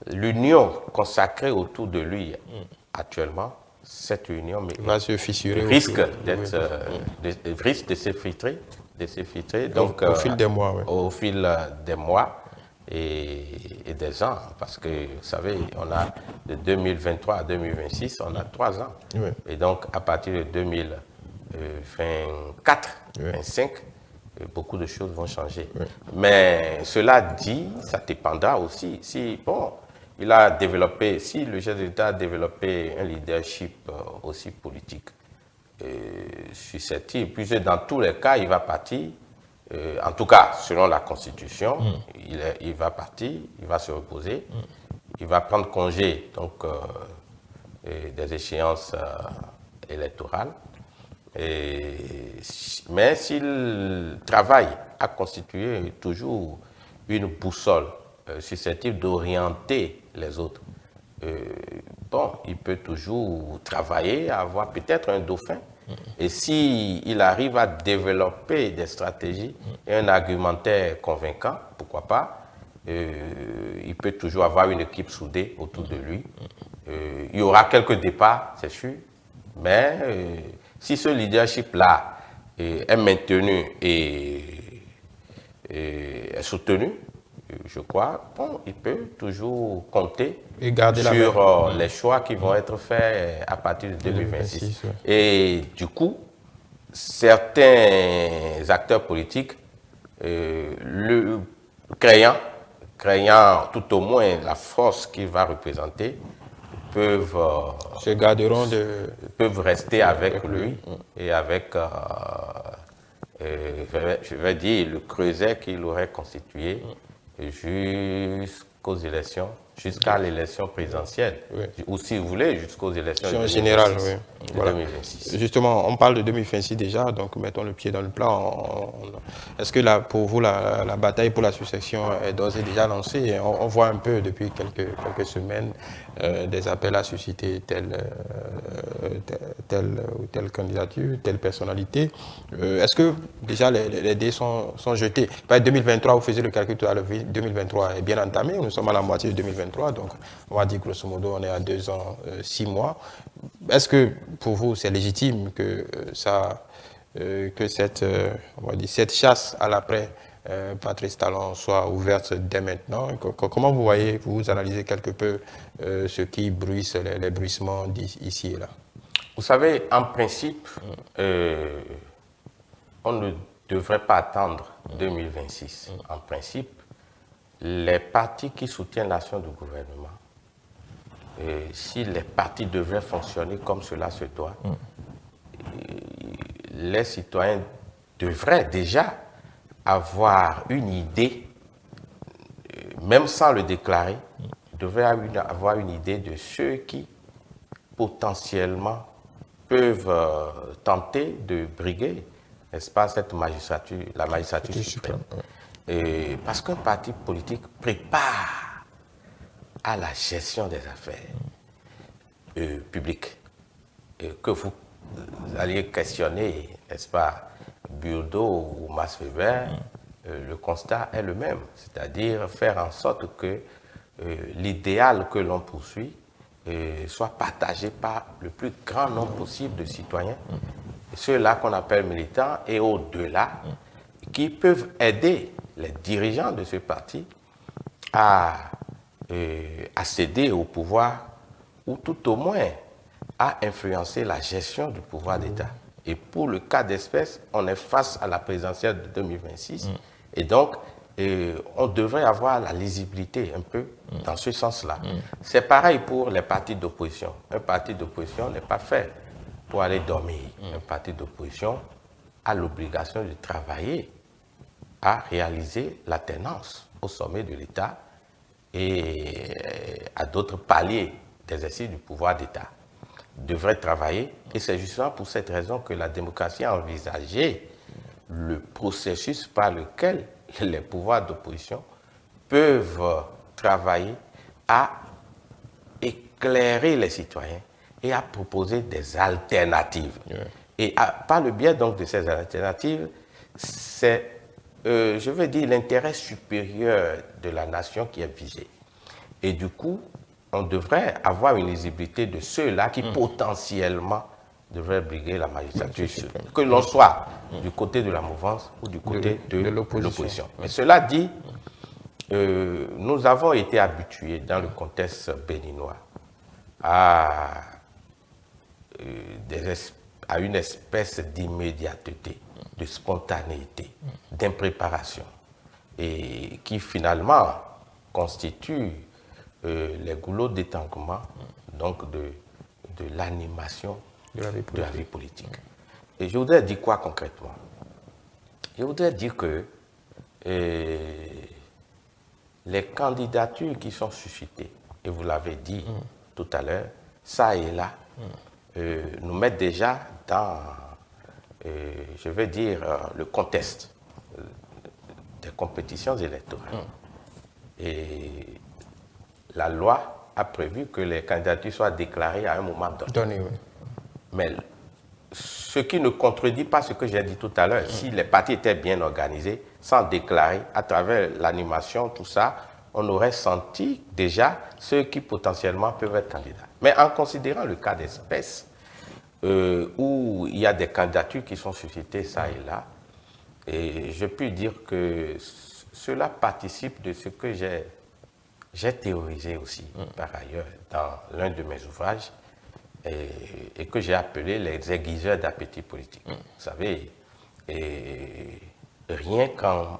l'union consacrée autour de lui actuellement, cette union va se fissurer, risque de s'effriter, donc au fil des mois, au fil des mois et des ans, parce que vous savez, on a de 2023 à 2026, on a 3 ans, et donc à partir de 2024, 2025, beaucoup de choses vont changer. Mais cela dit, ça dépendra aussi. Si, bon, il a développé, si le chef de l'État a développé un leadership aussi politique susceptible, puisque dans tous les cas, il va partir, en tout cas, selon la Constitution, il va partir, il va se reposer, il va prendre congé donc, des échéances électorales. Mais s'il travaille à constituer toujours une boussole susceptible d'orienter les autres, bon, il peut toujours travailler, avoir peut-être un dauphin. Et s'il arrive à développer des stratégies et un argumentaire convaincant, pourquoi pas, il peut toujours avoir une équipe soudée autour de lui. Il y aura quelques départs, c'est sûr, mais si ce leadership-là est maintenu et est soutenu, je crois, bon, il peut toujours compter Et garder la sur les choix qui vont être faits à partir de 2026. 2026, ouais. Et du coup, certains acteurs politiques, craignant tout au moins la force qu'il va représenter, peuvent Se garderont peuvent rester avec lui et avec, je vais dire, le creuset qu'il aurait constitué jusqu'aux élections, jusqu'à l'élection présidentielle, ou si vous voulez, jusqu'aux élections en général, oui. de Voilà. 2026. Justement, on parle de 2026 déjà, donc mettons le pied dans le plat. Est-ce que là, pour vous, la bataille pour la succession est d'ores et déjà lancée? On voit un peu depuis quelques semaines des appels à susciter telle ou telle candidature, telle personnalité. Est-ce que déjà les dés sont jetés? 2023, vous faisiez le calcul tout à l'heure, 2023 est bien entamé, nous sommes à la moitié de 2023, donc on va dire grosso modo on est à 2 ans, 6 mois. Est-ce que pour vous c'est légitime que cette chasse à l'après Patrice Talon soit ouverte dès maintenant? Comment vous voyez, vous analysez quelque peu ce qui bruisse, les bruissements ici et là? Vous savez, en principe, on ne devrait pas attendre 2026. En principe, les partis qui soutiennent l'action du gouvernement, si les partis devaient fonctionner comme cela se doit, les citoyens devraient déjà avoir une idée, même sans le déclarer, devraient avoir une idée de ceux qui potentiellement peuvent tenter de briguer, n'est-ce pas, cette magistrature, la magistrature suprême. Parce qu'un parti politique prépare à la gestion des affaires publiques. Que vous alliez questionner, n'est-ce pas, Burdeau ou Max Weber, le constat est le même, c'est-à-dire faire en sorte que l'idéal que l'on poursuit soit partagé par le plus grand nombre possible de citoyens, ceux-là qu'on appelle militants et au-delà, qui peuvent aider les dirigeants de ce parti à céder au pouvoir ou tout au moins à influencer la gestion du pouvoir d'État. Et pour le cas d'espèce, on est face à la présidentielle de 2026 et donc on devrait avoir la lisibilité un peu dans ce sens-là. C'est pareil pour les partis d'opposition. Un parti d'opposition n'est pas fait pour aller dormir. Un parti d'opposition a l'obligation de travailler à réaliser l'alternance au sommet de l'État et à d'autres paliers d'exercice du pouvoir d'État. Devrait travailler et c'est justement pour cette raison que la démocratie a envisagé le processus par lequel les pouvoirs d'opposition peuvent travailler à éclairer les citoyens et à proposer des alternatives. Et par le biais donc de ces alternatives, c'est, je veux dire, l'intérêt supérieur de la nation qui est visé. Et du coup, on devrait avoir une lisibilité de ceux-là qui potentiellement devraient briguer la magistrature, que l'on soit du côté de la mouvance ou du côté de l'opposition. Mais cela dit, nous avons été habitués dans le contexte béninois à une espèce d'immédiateté, de spontanéité, d'impréparation, et qui finalement constitue les goulots d'étanquement donc de l'animation de la vie politique. Et je voudrais dire quoi concrètement? Je voudrais dire que les candidatures qui sont suscitées, et vous l'avez dit tout à l'heure, ça et là, nous mettent déjà dans, je vais dire, le contexte des compétitions électorales. Et la loi a prévu que les candidatures soient déclarées à un moment donné. Oui. Mais ce qui ne contredit pas ce que j'ai dit tout à l'heure, si les partis étaient bien organisés, sans déclarer, à travers l'animation, tout ça, on aurait senti déjà ceux qui potentiellement peuvent être candidats. Mais en considérant le cas d'espèce, où il y a des candidatures qui sont suscitées ça et là, et je peux dire que cela participe de ce que j'ai théorisé aussi, par ailleurs, dans l'un de mes ouvrages, et que j'ai appelé les aiguiseurs d'appétit politique. Vous savez, rien qu'en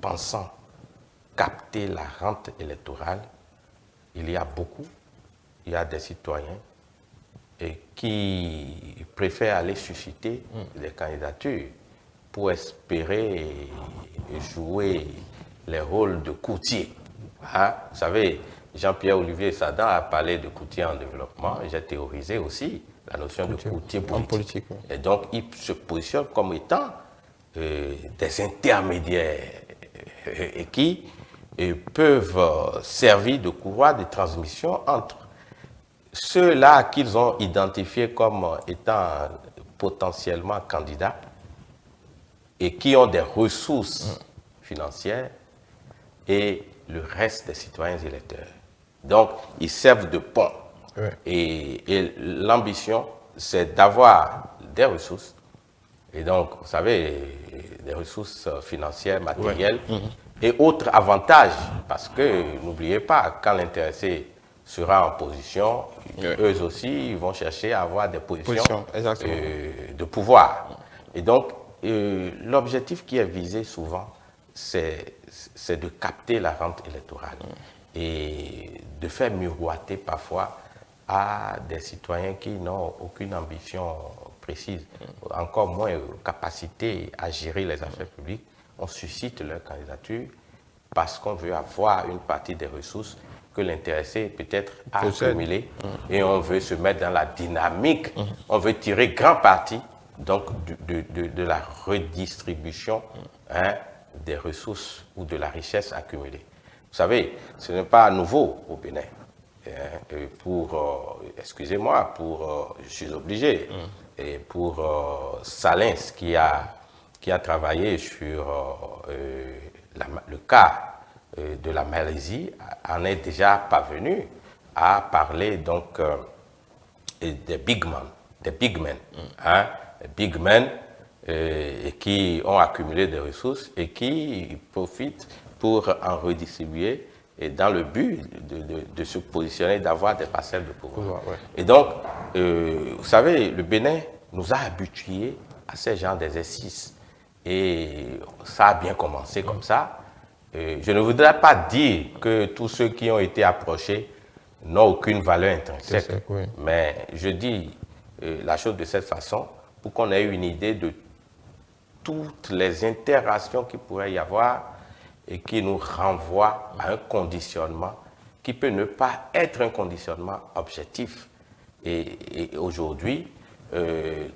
pensant capter la rente électorale, il y a des citoyens qui préfèrent aller susciter des candidatures pour espérer jouer les rôles de courtier. Hein? Vous savez, Jean-Pierre Olivier Sadan a parlé de courtier en développement. J'ai théorisé aussi la notion de courtier politique. Et donc, il se positionne comme étant des intermédiaires et qui peuvent servir de courroie de transmission entre ceux-là qu'ils ont identifiés comme étant potentiellement candidats et qui ont des ressources financières et le reste des citoyens électeurs. Donc, ils servent de pont. Oui. Et l'ambition, c'est d'avoir des ressources. Et donc, vous savez, des ressources financières, matérielles et autres avantages. Parce que, n'oubliez pas, quand l'intéressé sera en position, eux aussi, ils vont chercher à avoir des positions de pouvoir. Et donc, l'objectif qui est visé souvent, c'est de capter la rente électorale et de faire miroiter parfois à des citoyens qui n'ont aucune ambition précise, encore moins capacité à gérer les affaires publiques. On suscite leur candidature parce qu'on veut avoir une partie des ressources que l'intéressé peut-être a accumulées et on veut se mettre dans la dynamique, on veut tirer grand parti donc de la redistribution des ressources ou de la richesse accumulée. Vous savez, ce n'est pas nouveau au Bénin. Excusez-moi, je suis obligé, et pour Salins qui a travaillé sur le cas de la Malaisie, en est déjà parvenu à parler donc des big men, qui ont accumulé des ressources et qui profitent pour en redistribuer et dans le but de se positionner, d'avoir des parcelles de pouvoir. Et donc, vous savez, le Bénin nous a habitués à ces genres d'exercices. Et ça a bien commencé comme ça. Je ne voudrais pas dire que tous ceux qui ont été approchés n'ont aucune valeur intrinsèque. Mais je dis la chose de cette façon pour qu'on ait une idée de toutes les interactions qu'il pourrait y avoir et qui nous renvoient à un conditionnement qui peut ne pas être un conditionnement objectif. Et aujourd'hui,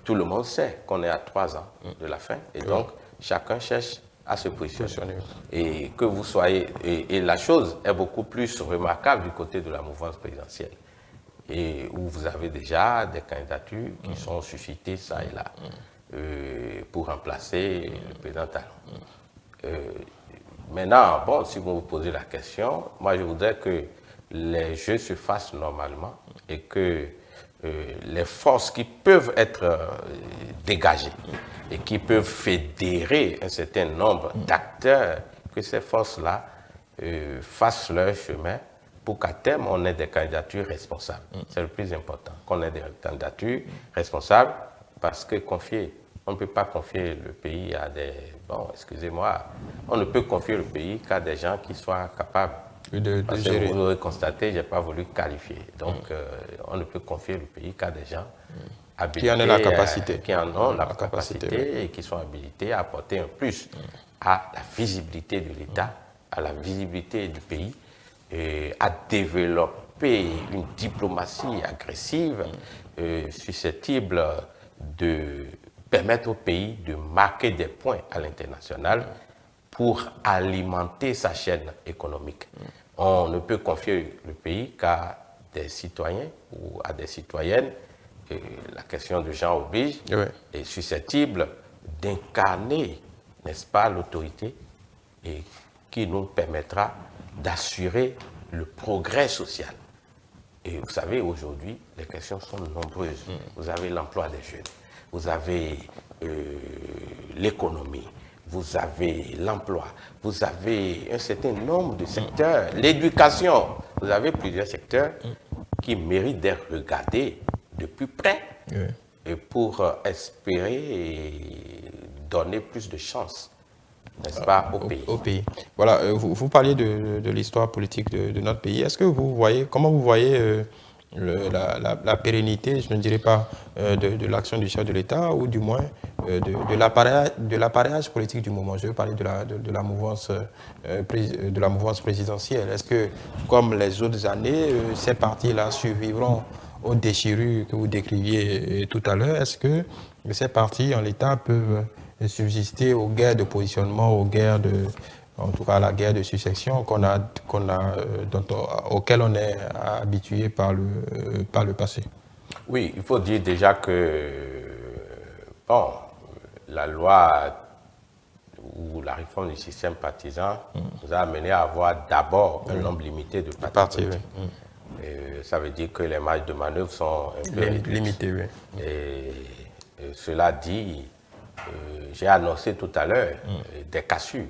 tout le monde sait qu'on est à 3 ans de la fin. Et donc, chacun cherche à se positionner. Et que vous soyez... Et la chose est beaucoup plus remarquable du côté de la mouvance présidentielle. Et où vous avez déjà des candidatures qui sont suscitées ça et là pour remplacer le président Talon. Maintenant, bon, si vous me posez la question, moi je voudrais que les jeux se fassent normalement et que les forces qui peuvent être dégagées et qui peuvent fédérer un certain nombre d'acteurs, que ces forces-là fassent leur chemin pour qu'à terme, on ait des candidatures responsables. C'est le plus important, qu'on ait des candidatures responsables, parce que on ne peut pas confier le pays à des... Bon, excusez-moi, on ne peut confier le pays qu'à des gens qui soient capables de gérer. Vous l'aurez constaté, je n'ai pas voulu qualifier. Donc, on ne peut confier le pays qu'à des gens habilités, qui en ont la capacité. Qui en ont la capacité et qui sont habilités à apporter un plus à la visibilité de l'État, à la visibilité du pays, et à développer une diplomatie agressive susceptible de permettre au pays de marquer des points à l'international pour alimenter sa chaîne économique. On ne peut confier le pays qu'à des citoyens ou à des citoyennes. Et la question de genre oblige, est susceptible d'incarner, n'est-ce pas, l'autorité et qui nous permettra d'assurer le progrès social. Et vous savez, aujourd'hui, les questions sont nombreuses. Vous avez l'emploi des jeunes, vous avez l'économie, vous avez l'emploi, vous avez un certain nombre de secteurs, l'éducation. Vous avez plusieurs secteurs qui méritent d'être regardés de plus près et pour espérer et donner plus de chances, n'est-ce pas, au pays. Voilà, vous parliez de l'histoire politique de notre pays. Est-ce que vous voyez, comment vous voyez la pérennité, je ne dirais pas de l'action du chef de l'État, ou du moins de l'appareillage politique du moment? Je veux parler de la mouvance présidentielle. Est-ce que, comme les autres années, ces partis-là survivront aux déchirures que vous décriviez tout à l'heure? Est-ce que ces partis en l'État peuvent subsister aux guerres de positionnement, aux guerres en tout cas à la guerre de succession auquel on est habitué par le passé? Oui, il faut dire déjà que bon, la loi ou la réforme du système partisan nous a amené à avoir d'abord un nombre limité de partis politiques. Ça veut dire que les marges de manœuvre sont un peu limitées. Et cela dit, j'ai annoncé tout à l'heure des cassures.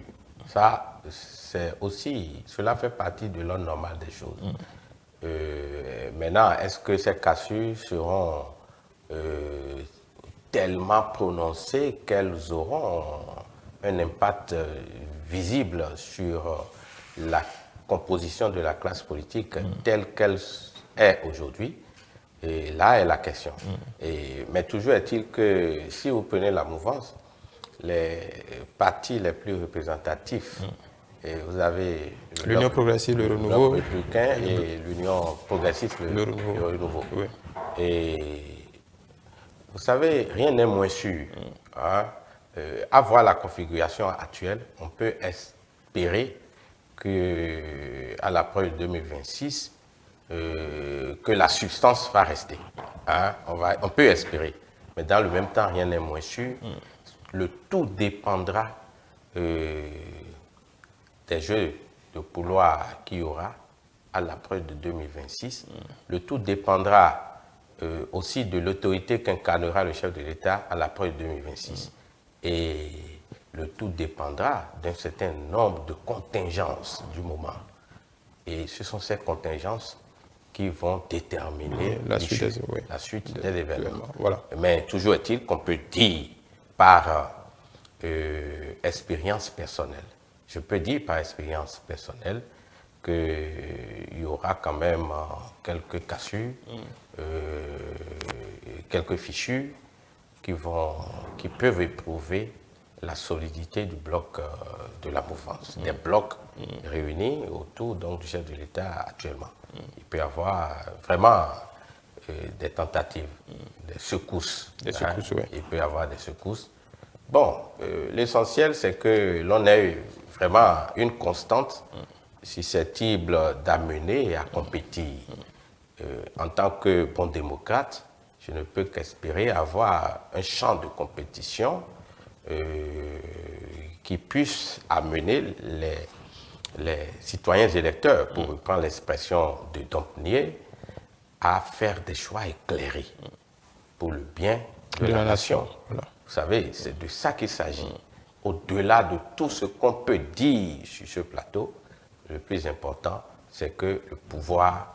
Ça, c'est aussi, cela fait partie de l'ordre normal des choses. Maintenant, est-ce que ces cassures seront tellement prononcées qu'elles auront un impact visible sur la composition de la classe politique telle qu'elle est aujourd'hui? Et là est la question. Mais toujours est-il que si vous prenez la mouvance, les partis les plus représentatifs, et vous avez l'Union progressiste, le Renouveau, républicain et l'Union progressiste, le Renouveau. Oui. Et vous savez, rien n'est moins sûr. À voir la configuration actuelle, on peut espérer qu'à l'approche de 2026, que la substance va rester. On peut espérer. Mais dans le même temps, rien n'est moins sûr. Le tout dépendra des jeux de couloir qu'il y aura à l'approche de 2026. Le tout dépendra aussi de l'autorité qu'incarnera le chef de l'État à l'approche de 2026. Et le tout dépendra d'un certain nombre de contingences du moment. Et ce sont ces contingences qui vont déterminer la suite des événements. Voilà. Mais toujours est-il qu'on peut dire par expérience personnelle, je peux dire par expérience personnelle qu'il y aura quand même quelques cassures, quelques fichus qui peuvent éprouver la solidité du bloc de la mouvance, des blocs réunis autour donc, du chef de l'État actuellement. Il peut y avoir vraiment des tentatives, des secousses. Il peut y avoir des secousses. Bon, l'essentiel, c'est que l'on ait vraiment une constante susceptible d'amener à compétir. En tant que bon démocrate, je ne peux qu'espérer avoir un champ de compétition qui puisse amener les citoyens électeurs, pour reprendre l'expression de Dompnier, à faire des choix éclairés pour le bien de la nation. Voilà. Vous savez, c'est de ça qu'il s'agit. Au-delà de tout ce qu'on peut dire sur ce plateau, le plus important, c'est que le pouvoir,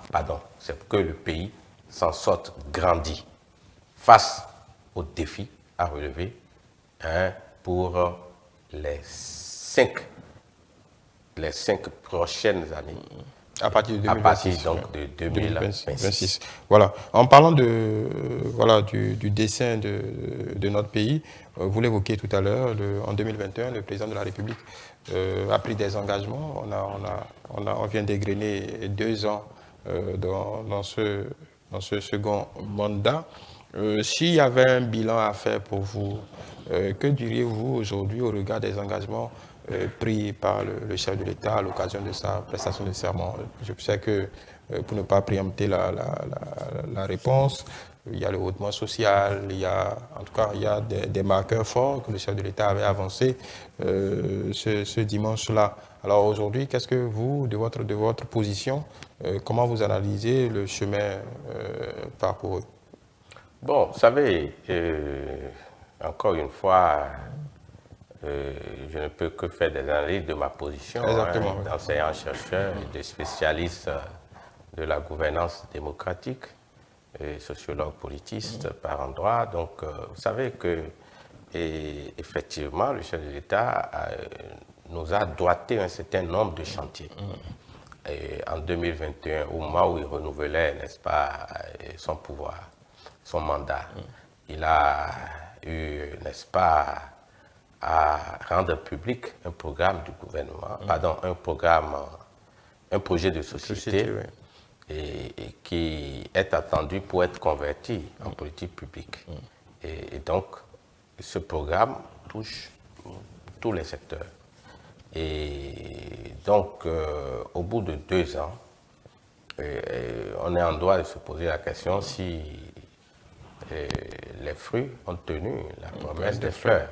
c'est que le pays s'en sorte grandi face aux défis à relever pour les cinq prochaines années. À partir de 2026. À partir donc de 2026. Voilà. En parlant du dessin de notre pays, vous l'évoquiez tout à l'heure, en 2021, le président de la République a pris des engagements. On vient d'égrener 2 ans dans ce second mandat. S'il y avait un bilan à faire pour vous, que diriez-vous aujourd'hui au regard des engagements pris par le chef de l'État à l'occasion de sa prestation de serment. Je sais que, pour ne pas préempter la réponse, il y a le hautement social, en tout cas, il y a des marqueurs forts que le chef de l'État avait avancés ce dimanche-là. Alors aujourd'hui, qu'est-ce que vous, de votre position, comment vous analysez le chemin parcouru? Bon, vous savez, encore une fois, je ne peux que faire des analyses de ma position d'enseignant-chercheur et de spécialiste de la gouvernance démocratique, et sociologue politiste par endroit. Donc, vous savez que, effectivement, le chef de l'État nous a doigté un certain nombre de chantiers. Et en 2021, au moment où il renouvelait, n'est-ce pas, son pouvoir, son mandat, il a eu, n'est-ce pas, à rendre public un programme du gouvernement, pardon, un projet de société, et qui est attendu pour être converti en politique publique. Et donc, ce programme touche tous les secteurs. Et donc, au bout de 2 ans, on est en droit de se poser la question si les fruits ont tenu la promesse des fleurs.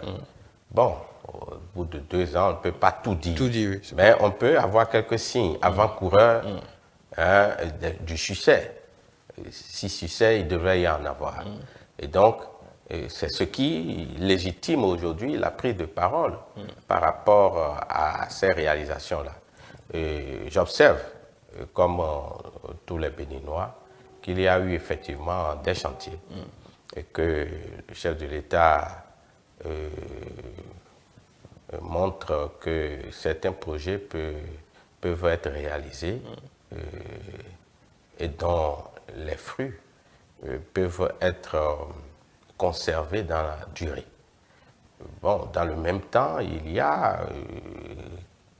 Bon, au bout de 2 ans, on ne peut pas tout dire, Oui, mais on peut avoir quelques signes avant-coureurs du succès. Si succès, il devrait y en avoir. Et donc, c'est ce qui légitime aujourd'hui la prise de parole par rapport à ces réalisations-là. J'observe, comme tous les Béninois, qu'il y a eu effectivement des chantiers et que le chef de l'État montre que certains projets peuvent être réalisés et dont les fruits peuvent être conservés dans la durée. Bon, dans le même temps, il y a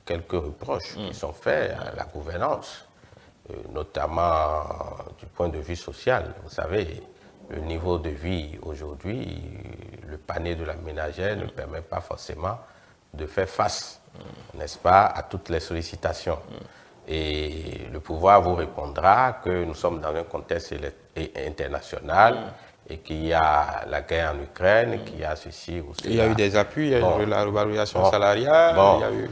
quelques reproches qui sont faits à la gouvernance, notamment du point de vue social. Vous savez, le niveau de vie aujourd'hui, le panier de la ménagère ne permet pas forcément de faire face, n'est-ce pas, à toutes les sollicitations. Et le pouvoir vous répondra que nous sommes dans un contexte international et qu'il y a la guerre en Ukraine, qu'il y a ceci ou cela. Il y a eu des appuis, il y a eu la revalorisation salariale, il y a eu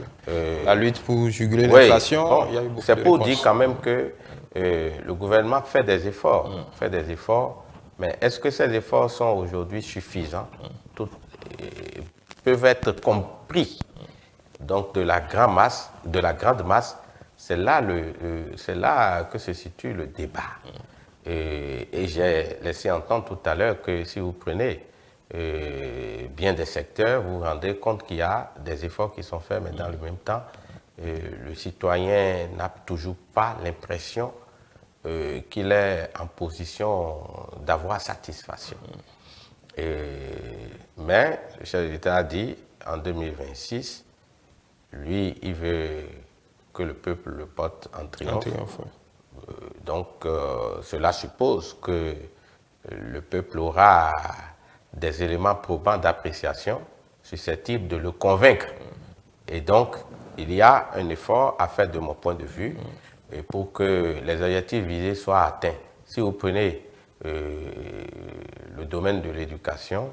la lutte pour juguler l'inflation. C'est pour dire quand même que le gouvernement fait des efforts, mais est-ce que ces efforts sont aujourd'hui suffisants? Peuvent être compris donc de la grande masse, c'est là que se situe le débat. Et j'ai laissé entendre tout à l'heure que si vous prenez bien des secteurs, vous vous rendez compte qu'il y a des efforts qui sont faits, mais dans le même temps, le citoyen n'a toujours pas l'impression qu'il est en position d'avoir satisfaction. Mais le chef de l'État a dit, en 2026, lui, il veut que le peuple le porte en triomphe. Donc, cela suppose que le peuple aura des éléments probants d'appréciation susceptibles de le convaincre. Et donc, il y a un effort à faire de mon point de vue pour que les objectifs visés soient atteints. Si vous prenez le domaine de l'éducation,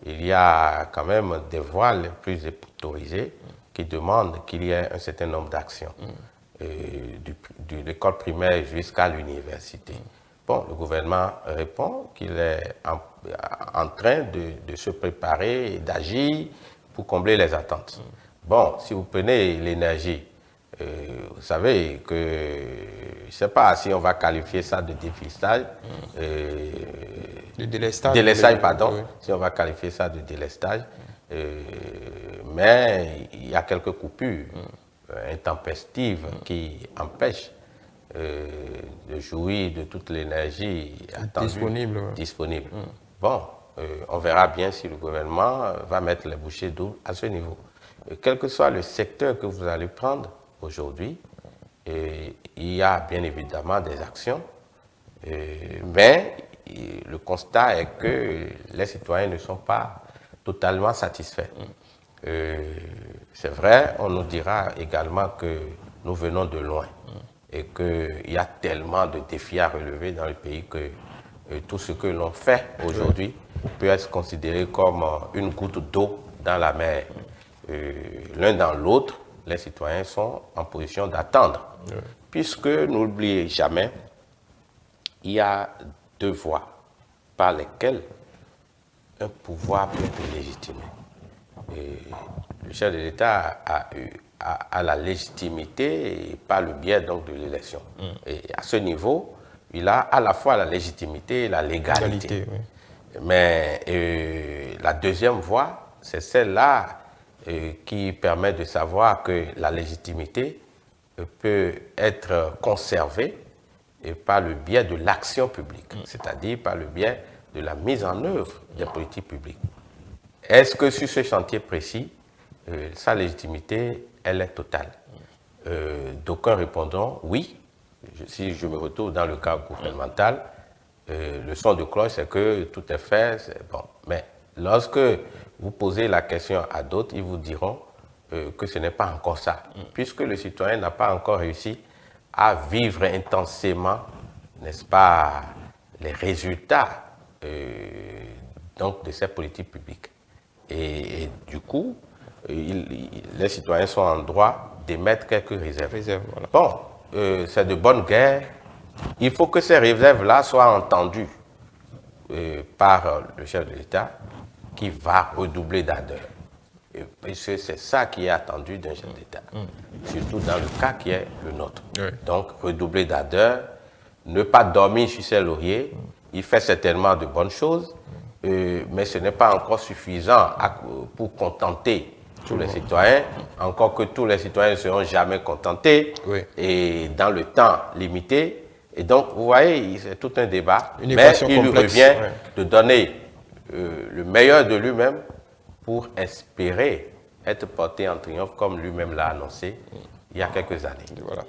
il y a quand même des voies les plus autorisées qui demandent qu'il y ait un certain nombre d'actions, de l'école primaire jusqu'à l'université. Bon, le gouvernement répond qu'il est en train de se préparer et d'agir pour combler les attentes. Bon, si vous prenez l'énergie, vous savez que, je ne sais pas si on va qualifier ça de dépistage, de délestage, pardon, si on va qualifier ça de délestage, mais il y a quelques coupures intempestives qui empêchent de jouir de toute l'énergie disponible. Bon, on verra bien si le gouvernement va mettre les bouchées doubles à ce niveau. Quel que soit le secteur que vous allez prendre aujourd'hui, il y a bien évidemment des actions, mais le constat est que les citoyens ne sont pas totalement satisfaits. C'est vrai, on nous dira également que nous venons de loin et qu'il y a tellement de défis à relever dans le pays que tout ce que l'on fait aujourd'hui peut être considéré comme une goutte d'eau dans la mer. L'un dans l'autre, les citoyens sont en position d'attendre. Puisque, n'oubliez jamais, il y a deux voies par lesquelles un pouvoir peut être légitimé. Le chef de l'État a la légitimité par le biais donc de l'élection. Et à ce niveau, il a à la fois la légitimité et la légalité. Mais la deuxième voie, c'est celle-là qui permet de savoir que la légitimité peut être conservée par le biais de l'action publique, c'est-à-dire par le biais de la mise en œuvre des politiques publiques. Est-ce que sur ce chantier précis, sa légitimité, elle est totale? D'aucuns répondront oui. Si je me retrouve dans le cadre gouvernemental, le son de cloche, c'est que tout est fait. Bon. Mais lorsque vous posez la question à d'autres, ils vous diront que ce n'est pas encore ça, puisque le citoyen n'a pas encore réussi à vivre intensément, n'est-ce pas, les résultats donc de ces politiques publiques. Et du coup, les citoyens sont en droit d'émettre quelques réserves. Voilà. Bon, c'est de bonne guerre. Il faut que ces réserves-là soient entendues par le chef de l'État qui va redoubler d'ardeur. Et c'est ça qui est attendu d'un chef d'État, surtout dans le cas qui est le nôtre. Donc, redoubler d'ardeur, ne pas dormir sur ses lauriers. Il fait certainement de bonnes choses, mais ce n'est pas encore suffisant pour contenter tous les citoyens, encore que tous les citoyens ne seront jamais contentés et dans le temps limité. Et donc, vous voyez, c'est tout un débat, mais il lui revient de donner le meilleur de lui-même pour espérer être porté en triomphe comme lui-même l'a annoncé il y a quelques années. Voilà.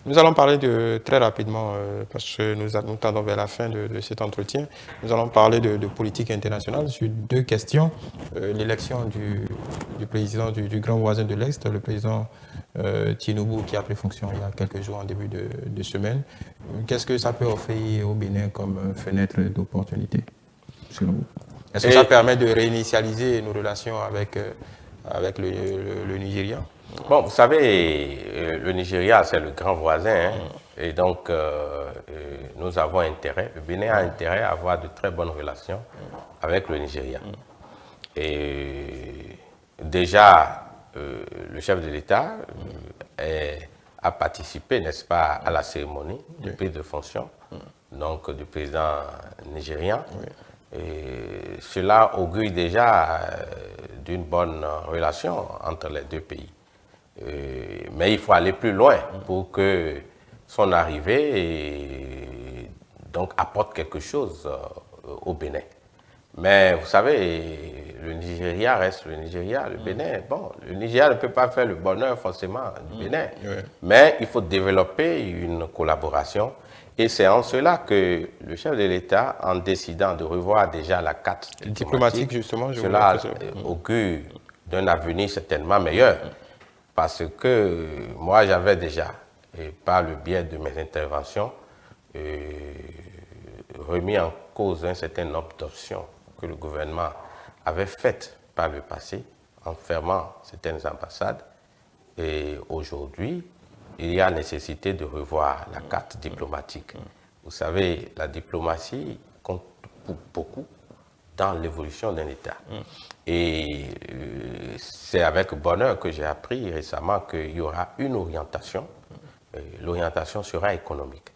Nous allons parler très rapidement, parce que nous tendons vers la fin de cet entretien, nous allons parler de politique internationale sur deux questions. L'élection du président du grand voisin de l'Est, le président Tinubu, qui a pris fonction il y a quelques jours en début de semaine. Qu'est-ce que ça peut offrir au Bénin comme fenêtre d'opportunité, selon vous? Est-ce que ça permet de réinitialiser nos relations avec le Nigeria? Bon, vous savez, le Nigeria, c'est le grand voisin, et donc nous avons intérêt, le Bénin a intérêt à avoir de très bonnes relations avec le Nigeria. Et déjà, le chef de l'État a participé, n'est-ce pas, à la cérémonie de prise de fonction, donc du président nigérian. Et cela augure déjà d'une bonne relation entre les deux pays. Mais il faut aller plus loin pour que son arrivée donc apporte quelque chose au Bénin. Mais vous savez, le Nigeria reste le Nigeria, le Bénin. Bon, le Nigeria ne peut pas faire le bonheur forcément du Bénin, mais il faut développer une collaboration. Et c'est en cela que le chef de l'État, en décidant de revoir déjà la carte diplomatique, justement, cela augure d'un avenir certainement meilleur. Parce que moi, j'avais déjà, par le biais de mes interventions, remis en cause un certain nombre d'options que le gouvernement avait faites par le passé, en fermant certaines ambassades. Et aujourd'hui, il y a nécessité de revoir la carte diplomatique. Vous savez, la diplomatie compte beaucoup dans l'évolution d'un État. Et c'est avec bonheur que j'ai appris récemment qu'il y aura une orientation. L'orientation sera économique.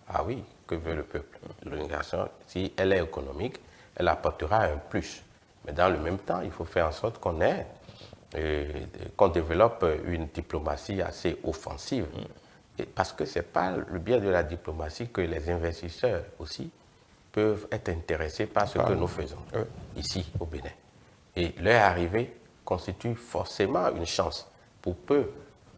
Ah oui, que veut le peuple? L'orientation, si elle est économique, elle apportera un plus. Mais dans le même temps, il faut faire en sorte qu'on développe une diplomatie assez offensive. Parce que ce n'est pas le biais de la diplomatie que les investisseurs aussi peuvent être intéressés par ce que nous faisons ici au Bénin. Et leur arrivée constitue forcément une chance pour peu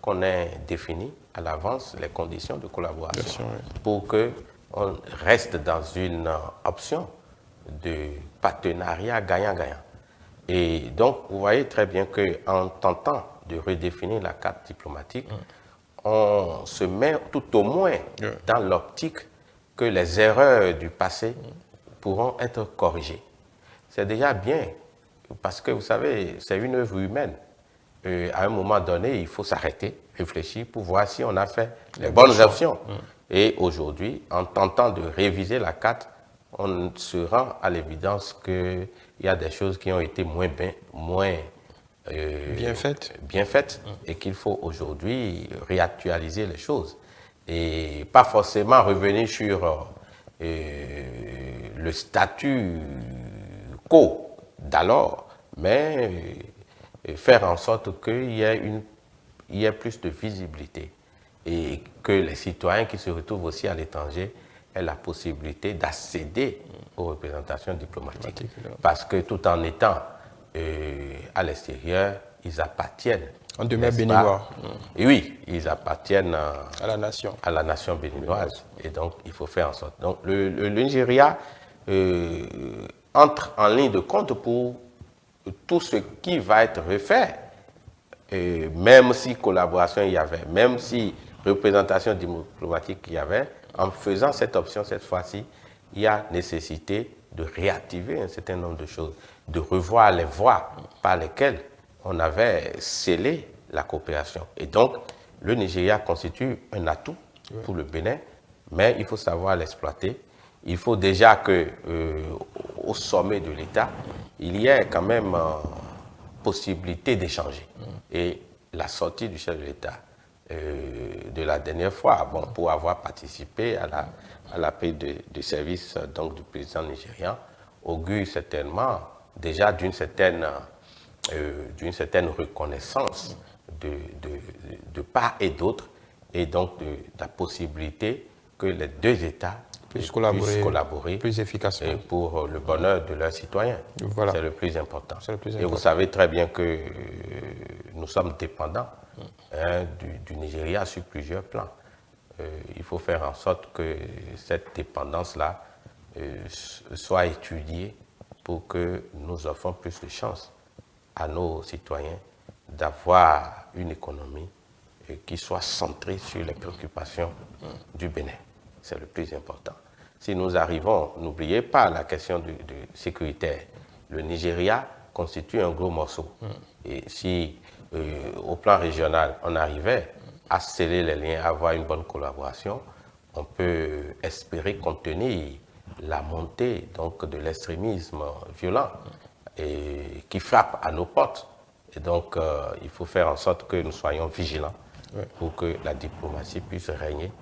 qu'on ait défini à l'avance les conditions de collaboration pour qu'on reste dans une option de partenariat gagnant-gagnant. Et donc, vous voyez très bien qu'en tentant de redéfinir la carte diplomatique, on se met tout au moins dans l'optique que les erreurs du passé pourront être corrigées. C'est déjà bien, parce que vous savez, c'est une œuvre humaine. À un moment donné, il faut s'arrêter, réfléchir pour voir si on a fait les bonnes options. Et aujourd'hui, en tentant de réviser la carte, on se rend à l'évidence qu'il y a des choses qui ont été moins bien faites et qu'il faut aujourd'hui réactualiser les choses. Et pas forcément revenir sur le statut quo d'alors, mais faire en sorte qu'il y ait plus de visibilité et que les citoyens qui se retrouvent aussi à l'étranger aient la possibilité d'accéder aux représentations diplomatiques. Parce que tout en étant à l'extérieur, ils appartiennent. En demeure béninois. Et oui, ils appartiennent à la nation béninoise. Et donc, il faut faire en sorte. Donc, le Nigeria entre en ligne de compte pour tout ce qui va être refait. Même si collaboration il y avait, même si représentation diplomatique il y avait, en faisant cette option cette fois-ci, il y a nécessité de réactiver un certain nombre de choses, de revoir les voies par lesquelles on avait scellé la coopération. Et donc, le Nigeria constitue un atout pour le Bénin, mais il faut savoir l'exploiter. Il faut déjà qu'au sommet de l'État, il y ait quand même possibilité d'échanger. Et la sortie du chef de l'État de la dernière fois, bon, pour avoir participé à la paix de service donc, du président nigérian, augure certainement déjà d'une certaine reconnaissance de part et d'autre, et donc de la possibilité que les deux États puissent collaborer plus efficacement pour le bonheur de leurs citoyens. Voilà. C'est le plus important. Et vous savez très bien que nous sommes dépendants du Nigeria sur plusieurs plans. Il faut faire en sorte que cette dépendance-là soit étudiée pour que nous offrons plus de chances à nos citoyens d'avoir une économie qui soit centrée sur les préoccupations du Bénin. C'est le plus important. Si nous arrivons, n'oubliez pas la question de sécuritaire. Le Nigeria constitue un gros morceau. Et si, au plan régional, on arrivait à sceller les liens, à avoir une bonne collaboration, on peut espérer contenir la montée donc, de l'extrémisme violent et qui frappe à nos portes. Et donc, il faut faire en sorte que nous soyons vigilants pour que la diplomatie puisse régner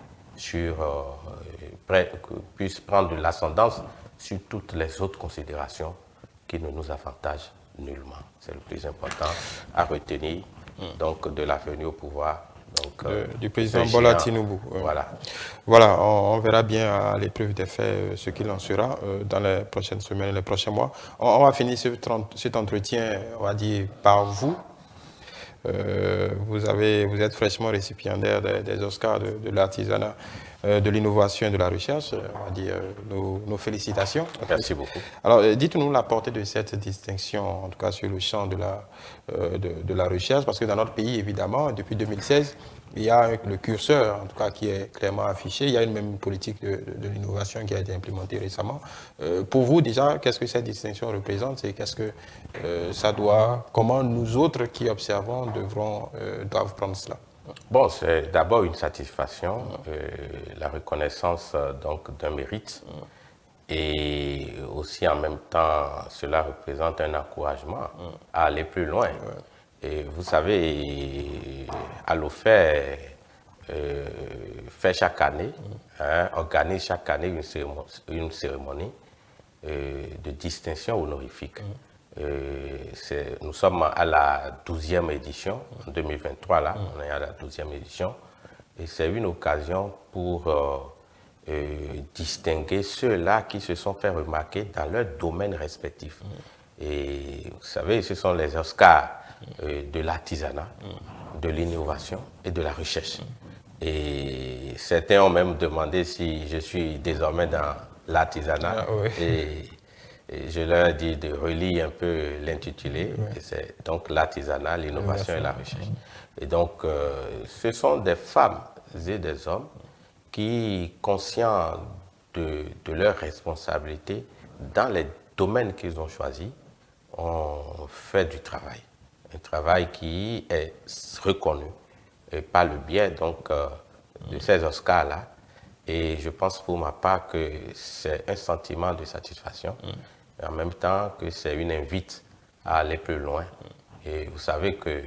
puisse prendre de l'ascendance sur toutes les autres considérations qui ne nous avantagent nullement. C'est le plus important à retenir donc, de la venue au pouvoir donc, du président Bola Tinubu. Voilà, on verra bien à l'épreuve des faits ce qu'il en sera dans les prochaines semaines, les prochains mois. On va finir cet entretien, on va dire, par vous. Vous êtes fraîchement récipiendaire des Oscars de l'artisanat, de l'innovation et de la recherche. On va dire nos félicitations. Merci beaucoup. Alors, dites-nous la portée de cette distinction, en tout cas sur le champ de la recherche, parce que dans notre pays, évidemment, depuis 2016, il y a le curseur, en tout cas, qui est clairement affiché. Il y a une même politique de l'innovation qui a été implémentée récemment. Pour vous, déjà, qu'est-ce que cette distinction représente et qu'est-ce que ça doit, comment nous autres qui observons doivent prendre cela? Bon, c'est d'abord une satisfaction, la reconnaissance donc d'un mérite. Et aussi en même temps, cela représente un encouragement à aller plus loin. Et vous savez, Allofer fait chaque année, organise chaque année une cérémonie de distinction honorifique. Nous sommes à la 12e édition, en 2023, là, on est à la 12e édition. Et c'est une occasion pour distinguer ceux-là qui se sont fait remarquer dans leur domaine respectif. Et vous savez, ce sont les Oscars de l'artisanat, de l'innovation et de la recherche. Et certains ont même demandé si je suis désormais dans l'artisanat. Et je leur ai dit de relire un peu l'intitulé. C'est donc l'artisanat, l'innovation et la recherche. Et donc, ce sont des femmes et des hommes qui, conscients de leurs responsabilités dans les domaines qu'ils ont choisis, ont fait du travail. Un travail qui est reconnu et par le biais donc, de ces Oscars-là. Et je pense pour ma part que c'est un sentiment de satisfaction, et en même temps que c'est une invite à aller plus loin. Et vous savez que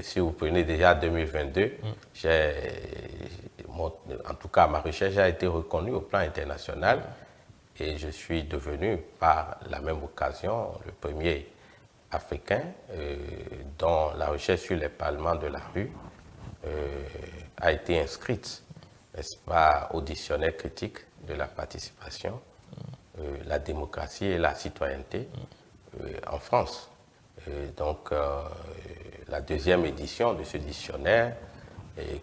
si vous prenez déjà 2022, en tout cas ma recherche a été reconnue au plan international et je suis devenu par la même occasion le premier africain dont la recherche sur les parlements de la rue a été inscrite, n'est-ce pas, au dictionnaire critique de la participation, la démocratie et la citoyenneté en France. Donc, la deuxième édition de ce dictionnaire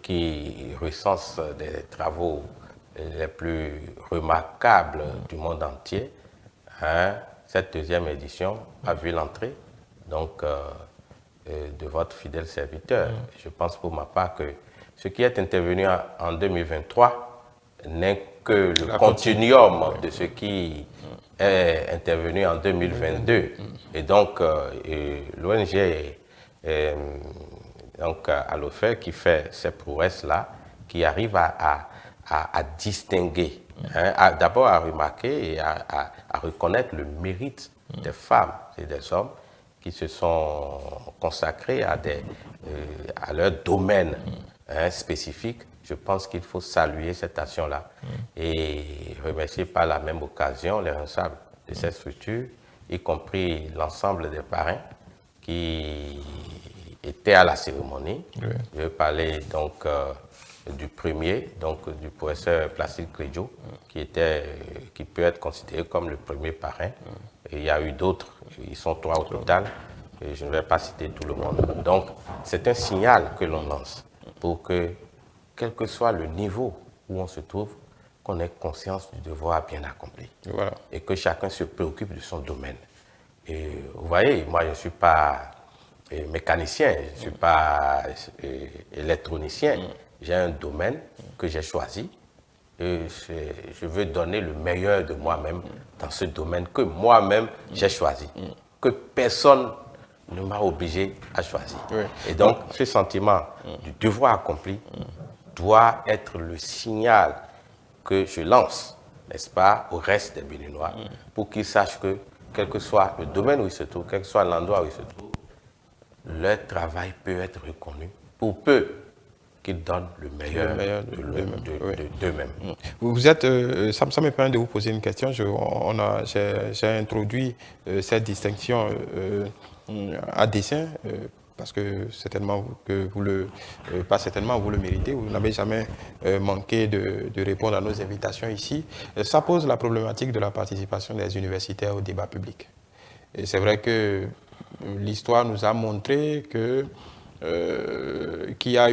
qui recense des travaux les plus remarquables du monde entier, hein, cette deuxième édition a vu l'entrée donc, de votre fidèle serviteur. Je pense pour ma part que ce qui est intervenu en 2023 n'est que le continuum de ce qui est intervenu en 2022. Et donc, l'ONG Allofer qui fait ces prouesses-là, qui arrive à distinguer, hein, d'abord à remarquer et à reconnaître le mérite des femmes et des hommes qui se sont consacrés à leur domaine spécifique. Je pense qu'il faut saluer cette action-là et remercier par la même occasion les responsables de cette structure, y compris l'ensemble des parrains qui étaient à la cérémonie. Oui. Je vais parler donc du premier, donc du professeur Placide Clédio, qui peut être considéré comme le premier parrain. Et il y a eu d'autres, ils sont 3 au total, et je ne vais pas citer tout le monde. Donc, c'est un signal que l'on lance pour que, quel que soit le niveau où on se trouve, qu'on ait conscience du devoir bien accompli. Voilà. Et que chacun se préoccupe de son domaine. Et vous voyez, moi, je ne suis pas mécanicien, je ne suis pas électronicien. J'ai un domaine que j'ai choisi et je veux donner le meilleur de moi-même dans ce domaine que moi-même j'ai choisi, que personne ne m'a obligé à choisir. Oui. Et donc, ce sentiment du devoir accompli doit être le signal que je lance, n'est-ce pas, au reste des Béninois, pour qu'ils sachent que, quel que soit le domaine où ils se trouvent, quel que soit l'endroit où ils se trouvent, leur travail peut être reconnu pour peu qu'ils donnent le meilleur d'eux-mêmes. Vous êtes, ça me permet de vous poser une question. J'ai introduit cette distinction à dessein, parce que certainement pas certainement vous le méritez, vous n'avez jamais manqué de répondre à nos invitations ici. Ça pose la problématique de la participation des universitaires au débat public. Et c'est vrai que l'histoire nous a montré que qu'il y a à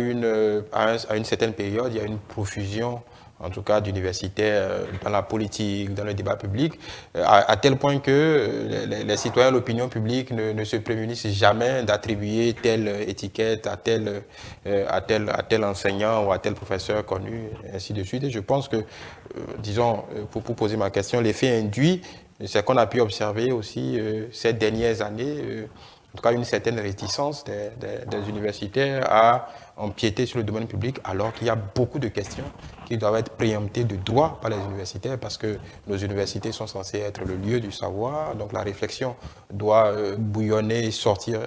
une certaine période, il y a une profusion, en tout cas d'universitaires dans la politique, dans le débat public, à tel point que les citoyens, l'opinion publique ne se prémunissent jamais d'attribuer telle étiquette à tel enseignant ou à tel professeur connu, ainsi de suite. Et je pense que, disons, pour poser ma question, l'effet induit, c'est qu'on a pu observer aussi ces dernières années, en tout cas une certaine réticence des universitaires à empiéter sur le domaine public, alors qu'il y a beaucoup de questions qui doivent être préemptées de droit par les universitaires, parce que nos universités sont censées être le lieu du savoir, donc la réflexion doit bouillonner et sortir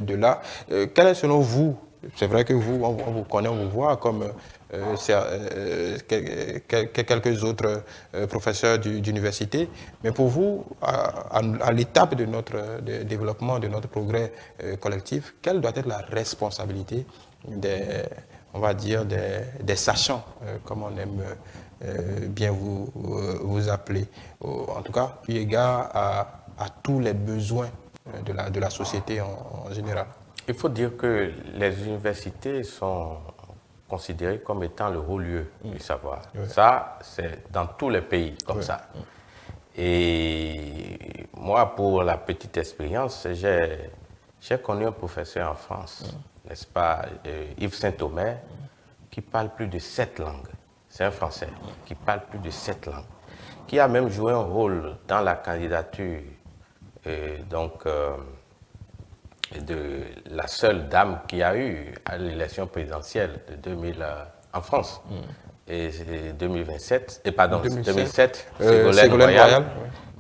de là. Quel est selon vous, c'est vrai que vous, on vous connaît, on vous voit comme quelques autres professeurs d'université, mais pour vous, à l'étape de notre développement, de notre progrès collectif, quelle doit être la responsabilité on va dire, des sachants, comme on aime bien vous appeler, en tout cas, eu égard à tous les besoins de la société en général? Il faut dire que les universités sont considérées comme étant le haut lieu du savoir. Oui. Ça, c'est dans tous les pays comme ça. Et moi, pour la petite expérience, j'ai connu un professeur en France, n'est-ce pas, Yves Saint-Omer, qui parle plus de 7 langues. C'est un Français qui parle plus de 7 langues, qui a même joué un rôle dans la candidature de la seule dame qui a eu à l'élection présidentielle de 2000 en France. Et c'est 2027, pardon, 2007, Ségolène Royal,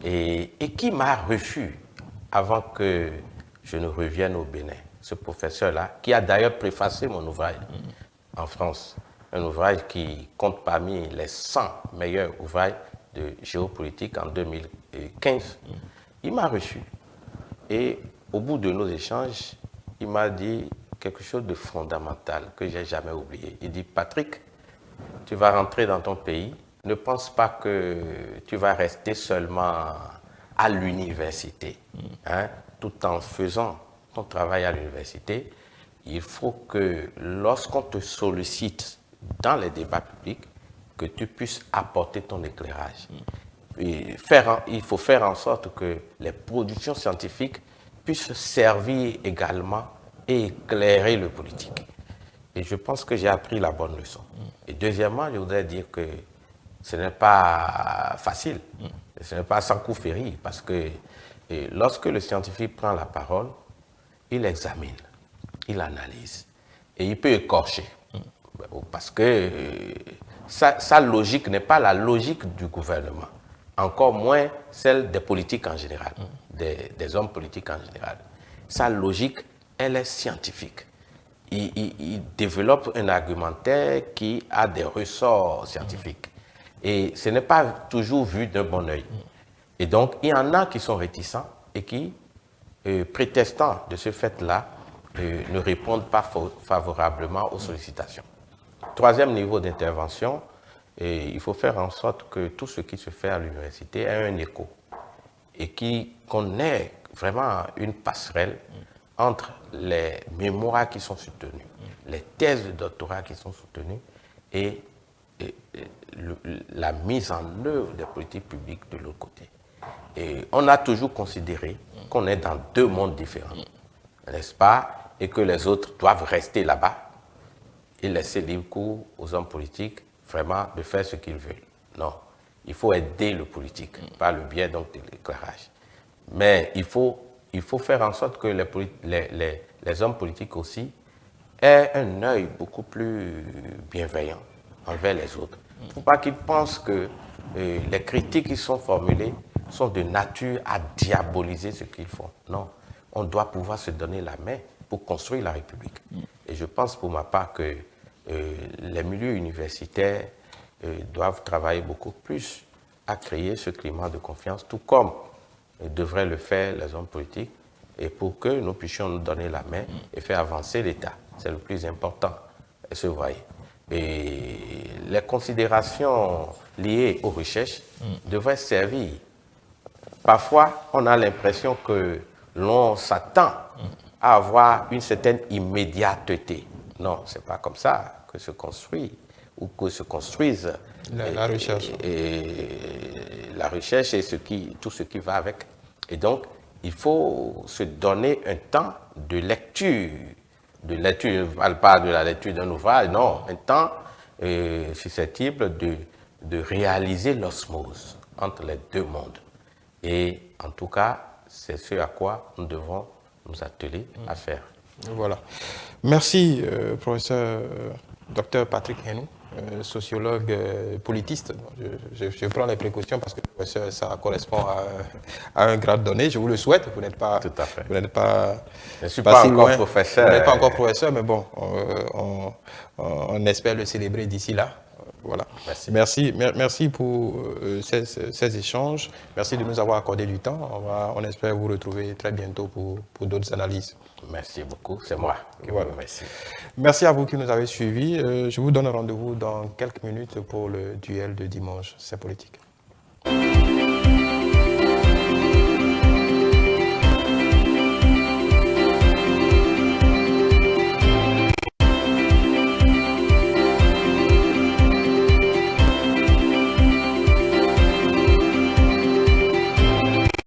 et qui m'a reçu avant que je ne revienne au Bénin. Ce professeur-là, qui a d'ailleurs préfacé mon ouvrage en France, un ouvrage qui compte parmi les 100 meilleurs ouvrages de géopolitique en 2015, il m'a reçu. Et au bout de nos échanges, il m'a dit quelque chose de fondamental que je n'ai jamais oublié. Il dit, Patrick, tu vas rentrer dans ton pays, ne pense pas que tu vas rester seulement à l'université. Hein, tout en faisant ton travail à l'université, il faut que lorsqu'on te sollicite dans les débats publics, que tu puisses apporter ton éclairage. Et il faut faire en sorte que les productions scientifiques puissent servir également et éclairer le politique. Et je pense que j'ai appris la bonne leçon. Et deuxièmement, je voudrais dire que ce n'est pas facile, ce n'est pas sans coup férir, parce que lorsque le scientifique prend la parole, il examine, il analyse, et il peut écorcher. Parce que sa logique n'est pas la logique du gouvernement, encore moins celle des politiques en général, des hommes politiques en général. Sa logique, elle est scientifique. Il développe un argumentaire qui a des ressorts scientifiques. Et ce n'est pas toujours vu d'un bon œil. Et donc, il y en a qui sont réticents et qui, prétestant de ce fait-là, ne répondent pas favorablement aux sollicitations. Troisième niveau d'intervention, il faut faire en sorte que tout ce qui se fait à l'université ait un écho et qu'on ait vraiment une passerelle entre les mémoires qui sont soutenus, les thèses de doctorat qui sont soutenues et la mise en œuvre des politiques publiques de l'autre côté. Et on a toujours considéré qu'on est dans deux mondes différents, n'est-ce pas, et que les autres doivent rester là-bas et laisser libre cours aux hommes politiques vraiment de faire ce qu'ils veulent. Non, il faut aider le politique par le biais donc de l'éclairage. Mais il faut faire en sorte que les hommes politiques aussi aient un œil beaucoup plus bienveillant envers les autres. Il ne faut pas qu'ils pensent que les critiques qui sont formulées sont de nature à diaboliser ce qu'ils font. Non, on doit pouvoir se donner la main pour construire la République. Et je pense pour ma part que les milieux universitaires doivent travailler beaucoup plus à créer ce climat de confiance, tout comme devraient le faire les hommes politiques, et pour que nous puissions nous donner la main et faire avancer l'État. C'est le plus important, se voyez. Et les considérations liées aux recherches devraient servir. Parfois, on a l'impression que l'on s'attend à avoir une certaine immédiateté. Non, ce n'est pas comme ça que se construit ou que se construisent la recherche. Et la recherche et tout ce qui va avec. Et donc, il faut se donner un temps de lecture. De lecture, je ne parle pas de la lecture d'un ouvrage, non, un temps susceptible de réaliser l'osmose entre les deux mondes. Et en tout cas, c'est ce à quoi nous devons nous atteler à faire. Voilà. Merci, professeur Dr Patrick Henou, sociologue politiste. Je prends les précautions parce que professeur, ça correspond à un grade donné. Je vous le souhaite. Vous n'êtes pas. Tout à fait. Vous n'êtes pas. Je ne suis pas si encore loin. professeur. Vous n'êtes pas encore professeur, mais bon, on espère le célébrer d'ici là. Voilà. Merci pour ces échanges. Merci de nous avoir accordé du temps. On espère vous retrouver très bientôt pour d'autres analyses. Merci beaucoup. C'est moi qui vous remercie. Merci à vous qui nous avez suivis. Je vous donne rendez-vous dans quelques minutes pour le duel de dimanche. C'est politique.